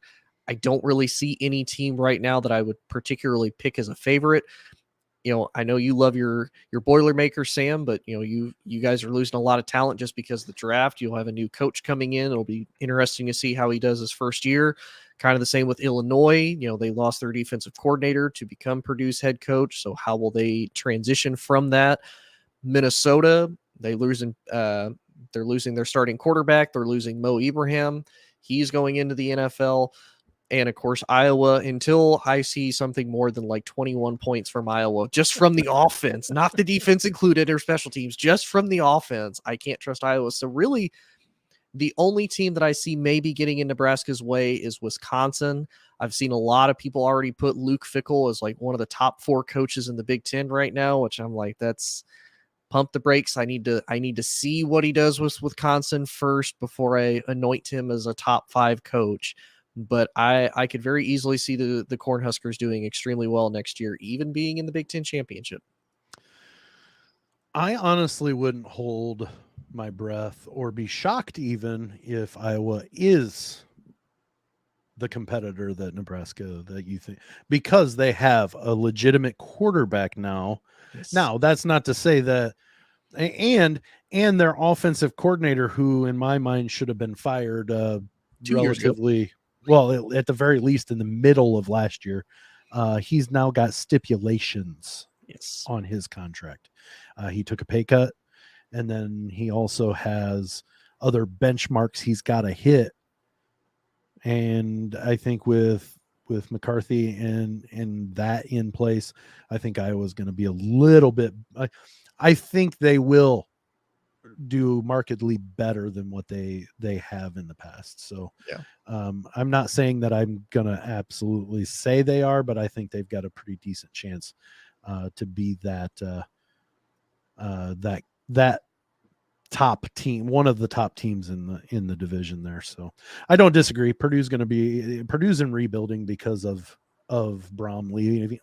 I don't really see any team right now that I would particularly pick as a favorite. I know you love your Boilermaker, Sam, but you guys are losing a lot of talent just because of the draft. You'll have a new coach coming in. It'll be interesting to see how he does his first year. Kind of the same with Illinois. They lost their defensive coordinator to become Purdue's head coach. So how will they transition from that? Minnesota, they're losing their starting quarterback. They're losing Mo Ibrahim. He's going into the NFL. And of course, Iowa, until I see something more than like 21 points from Iowa, just from the offense, not the defense included or special teams, just from the offense, I can't trust Iowa. So really, the only team that I see maybe getting in Nebraska's way is Wisconsin. I've seen a lot of people already put Luke Fickell as like one of the top 4 coaches in the Big Ten right now, which I'm like, that's pump the brakes. I need to see what he does with Wisconsin first before I anoint him as a top 5 coach. But I could very easily see the Cornhuskers doing extremely well next year, even being in the Big Ten championship. I honestly wouldn't hold my breath or be shocked even if Iowa is the competitor that Nebraska that you think, because they have a legitimate quarterback now. Yes. Now, that's not to say that and their offensive coordinator, who in my mind should have been fired 2 years ago. relatively well, at the very least in the middle of last year, he's now got stipulations Yes. on his contract. He took a pay cut, and then he also has other benchmarks he's got to hit. And I think with McCarthy and that in place, I think Iowa's going to be a little bit. I think they will do markedly better than what they have in the past. So yeah, I'm not saying that I'm going to absolutely say they are, but I think they've got a pretty decent chance to be that top team, one of the top teams in the division there. So I don't disagree. Purdue's in rebuilding because of Braum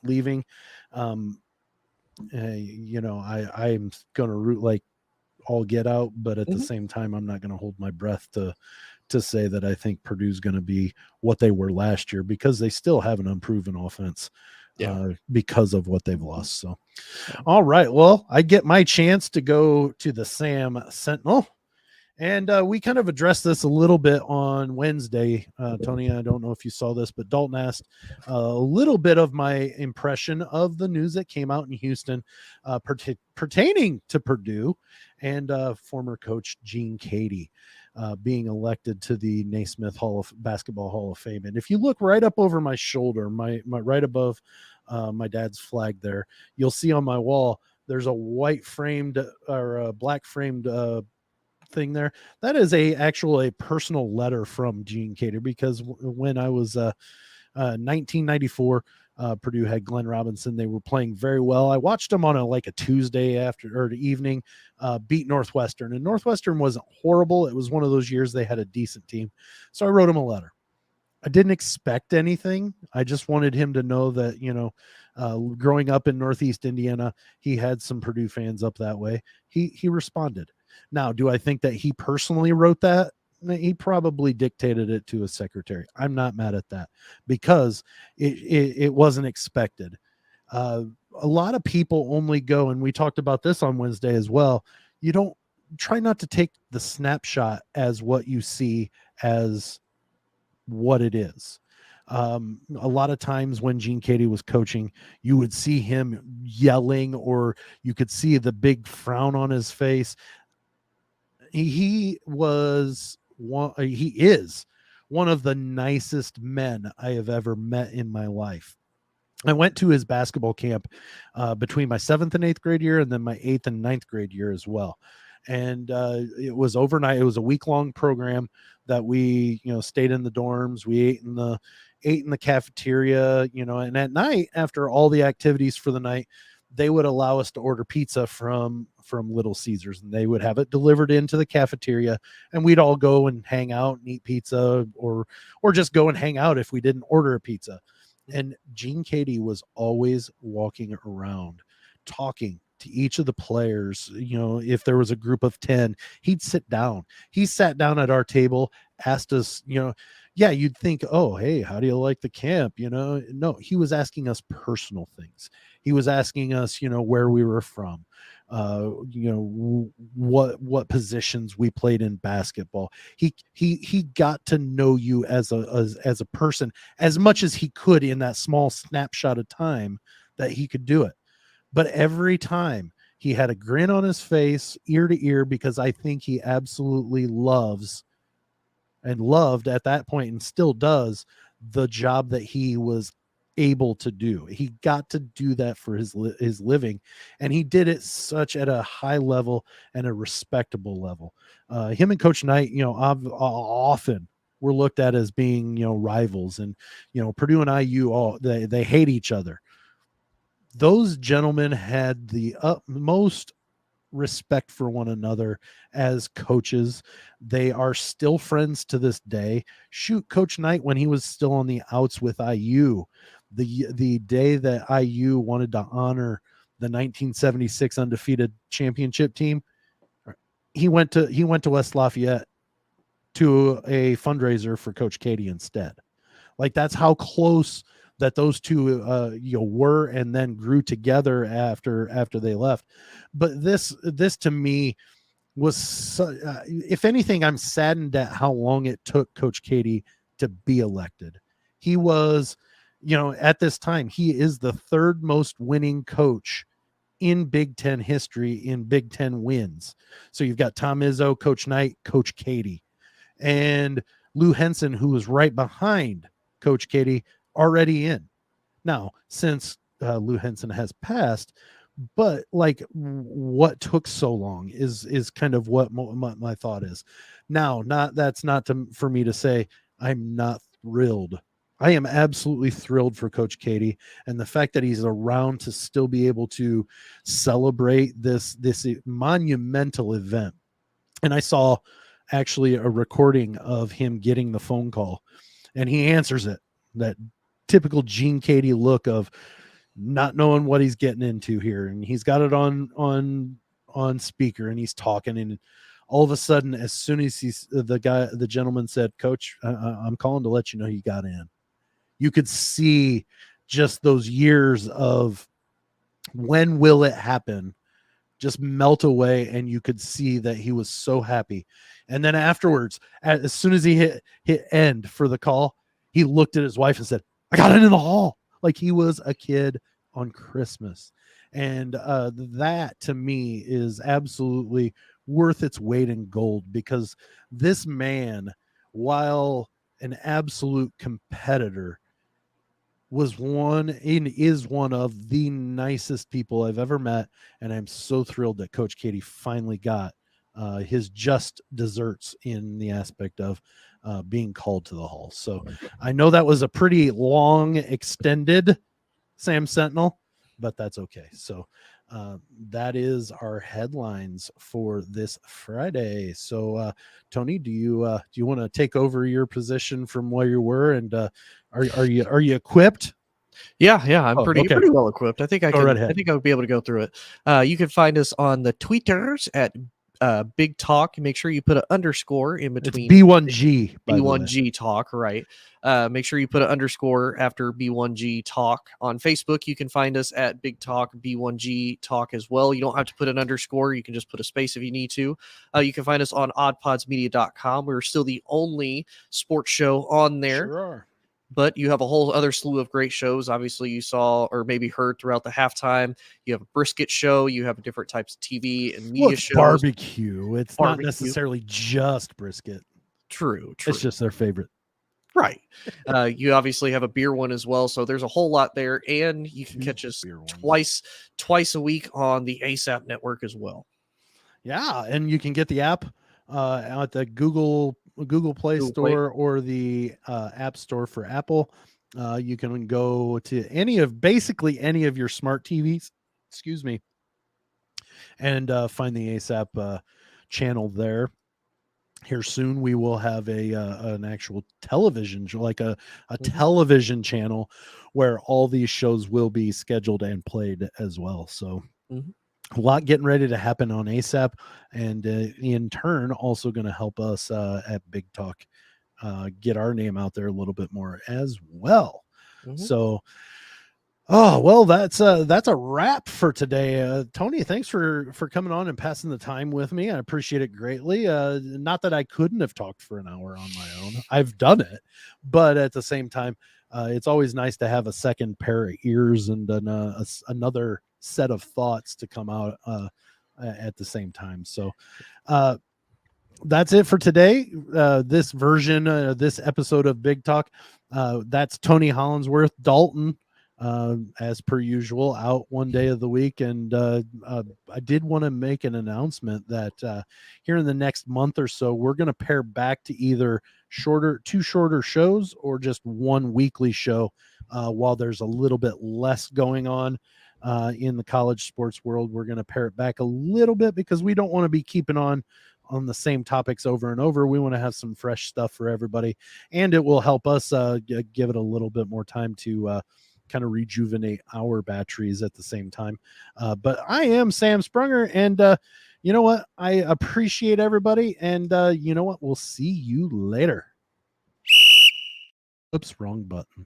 leaving. I'm going to root like all get out, but at the same time, I'm not going to hold my breath to say that I think Purdue's going to be what they were last year, because they still have an unproven offense. Because of what they've lost. So, all right. Well, I get my chance to go to the Sam Sentinel. And we kind of addressed this a little bit on Wednesday. Tony, I don't know if you saw this, but Dalton asked a little bit of my impression of the news that came out in Houston pertaining to Purdue and former coach Gene Cady being elected to the Naismith Basketball Hall of Fame. And if you look right up over my shoulder, my right above my dad's flag there, you'll see on my wall, there's a white framed or a black framed thing there. That is a personal letter from Gene Cady, because when I was 1994, Purdue had Glenn Robinson. They were playing very well. I watched them on a Tuesday evening, beat Northwestern, and Northwestern wasn't horrible. It was one of those years they had a decent team. So I wrote him a letter. I didn't expect anything. I just wanted him to know that, growing up in Northeast Indiana, he had some Purdue fans up that way. He responded. Now, do I think that he personally wrote that? He probably dictated it to his secretary. I'm not mad at that, because it wasn't expected. A lot of people only go, and we talked about this on Wednesday as well. You don't try not to take the snapshot as what you see as what it is. A lot of times when Gene Cady was coaching, you would see him yelling, or you could see the big frown on his face. He is one of the nicest men I have ever met in my life. I went to his basketball camp between my 7th and 8th grade year, and then my 8th and 9th grade year as well. And it was overnight. It was a week-long program that we, stayed in the dorms. We ate in the cafeteria, and at night, after all the activities for the night, they would allow us to order pizza from Little Caesars, and they would have it delivered into the cafeteria, and we'd all go and hang out and eat pizza, or just go and hang out if we didn't order a pizza. And Gene Cady was always walking around talking to each of the players. If there was a group of 10, he'd sit down. He sat down at our table, asked us, you'd think, oh, hey, how do you like the camp? No, he was asking us personal things. He was asking us, where we were from, what positions we played in basketball. He got to know you as a person as much as he could in that small snapshot of time that he could do it. But every time he had a grin on his face, ear to ear, because I think he absolutely loved at that point, and still does, the job that he was able to do. He got to do that for his living, and he did it such at a high level and a respectable level. Him and Coach Knight, often were looked at as being, rivals, and, Purdue and IU, they hate each other. Those gentlemen had the utmost respect for one another as coaches. They are still friends to this day. Shoot, Coach Knight, when he was still on the outs with IU, the day that IU wanted to honor the 1976 undefeated championship team, he went to West Lafayette to a fundraiser for Coach Katie instead. Like, that's how close that those two were, and then grew together after they left. But this to me was, if anything, I'm saddened at how long it took Coach Katie to be elected. He was, at this time, he is the third most winning coach in Big Ten history in Big Ten wins. So you've got Tom Izzo, Coach Knight, Coach Katie, and Lou Henson, who was right behind Coach Katie, already in. Now, since Lou Henson has passed, but like, what took so long is kind of what my thought is. Now, that's not for me to say I'm not thrilled. I am absolutely thrilled for Coach Katie, and the fact that he's around to still be able to celebrate this monumental event. And I saw actually a recording of him getting the phone call, and he answers it, that typical Gene Katie look of not knowing what he's getting into here. And he's got it on speaker, and he's talking, and all of a sudden, as soon as the gentleman said, "Coach, I'm calling to let you know you got in," you could see just those years of when will it happen just melt away, and you could see that he was so happy. And then afterwards, as soon as he hit end for the call, he looked at his wife and said, "I got it in the hall," like he was a kid on Christmas. And that to me is absolutely worth its weight in gold, because this man, while an absolute competitor, is one of the nicest people I've ever met. And I'm so thrilled that Coach Katie finally got his just desserts in the aspect of being called to the hall. So I know that was a pretty long, extended Sam Sentinel, but that's okay. So that is our headlines for this Friday. So Tony, do you want to take over your position from where you were, and are you equipped? Yeah, I'm pretty well equipped. I think I would be able to go through it. You can find us on the Twitters at Big Talk. Make sure you put an underscore in between. It's B1G. B1G Talk, right? Make sure you put an underscore after B1G Talk. On Facebook, you can find us at Big Talk B1G Talk as well. You don't have to put an underscore. You can just put a space if you need to. You can find us on oddpodsmedia.com. We're still the only sports show on there. Sure are. But you have a whole other slew of great shows. Obviously, you saw or maybe heard throughout the halftime. You have a brisket show. You have different types of TV and media shows. Barbecue. It's not necessarily just brisket. True. It's just their favorite. Right. You obviously have a beer one as well. So there's a whole lot there. And you can catch us twice a week on the ASAP network as well. Yeah. And you can get the app at the Google Play Store or the App Store for Apple. You can go to basically any of your smart TVs, and find the ASAP channel there. Here soon, we will have an actual television, like a television channel where all these shows will be scheduled and played as well. So a lot getting ready to happen on ASAP, and in turn also going to help us at Big Talk get our name out there a little bit more as well. So that's a wrap for today. Tony, thanks for coming on and passing the time with me. I appreciate it greatly. Not that I couldn't have talked for an hour on my own. I've done it, but at the same time, it's always nice to have a second pair of ears and another set of thoughts to come out at the same time. So that's it for today. This version, this episode of Big Talk. That's Tony Hollinsworth, Dalton, as per usual, out one day of the week. And I did want to make an announcement that here in the next month or so, we're going to pare back to either two shorter shows or just one weekly show while there's a little bit less going on in the college sports world. We're going to pare it back a little bit because we don't want to be keeping on the same topics over and over. We want to have some fresh stuff for everybody, and it will help us give it a little bit more time to kind of rejuvenate our batteries at the same time. But I am Sam Sprunger, and you know what? I appreciate everybody, and you know what? We'll see you later. Oops, wrong button.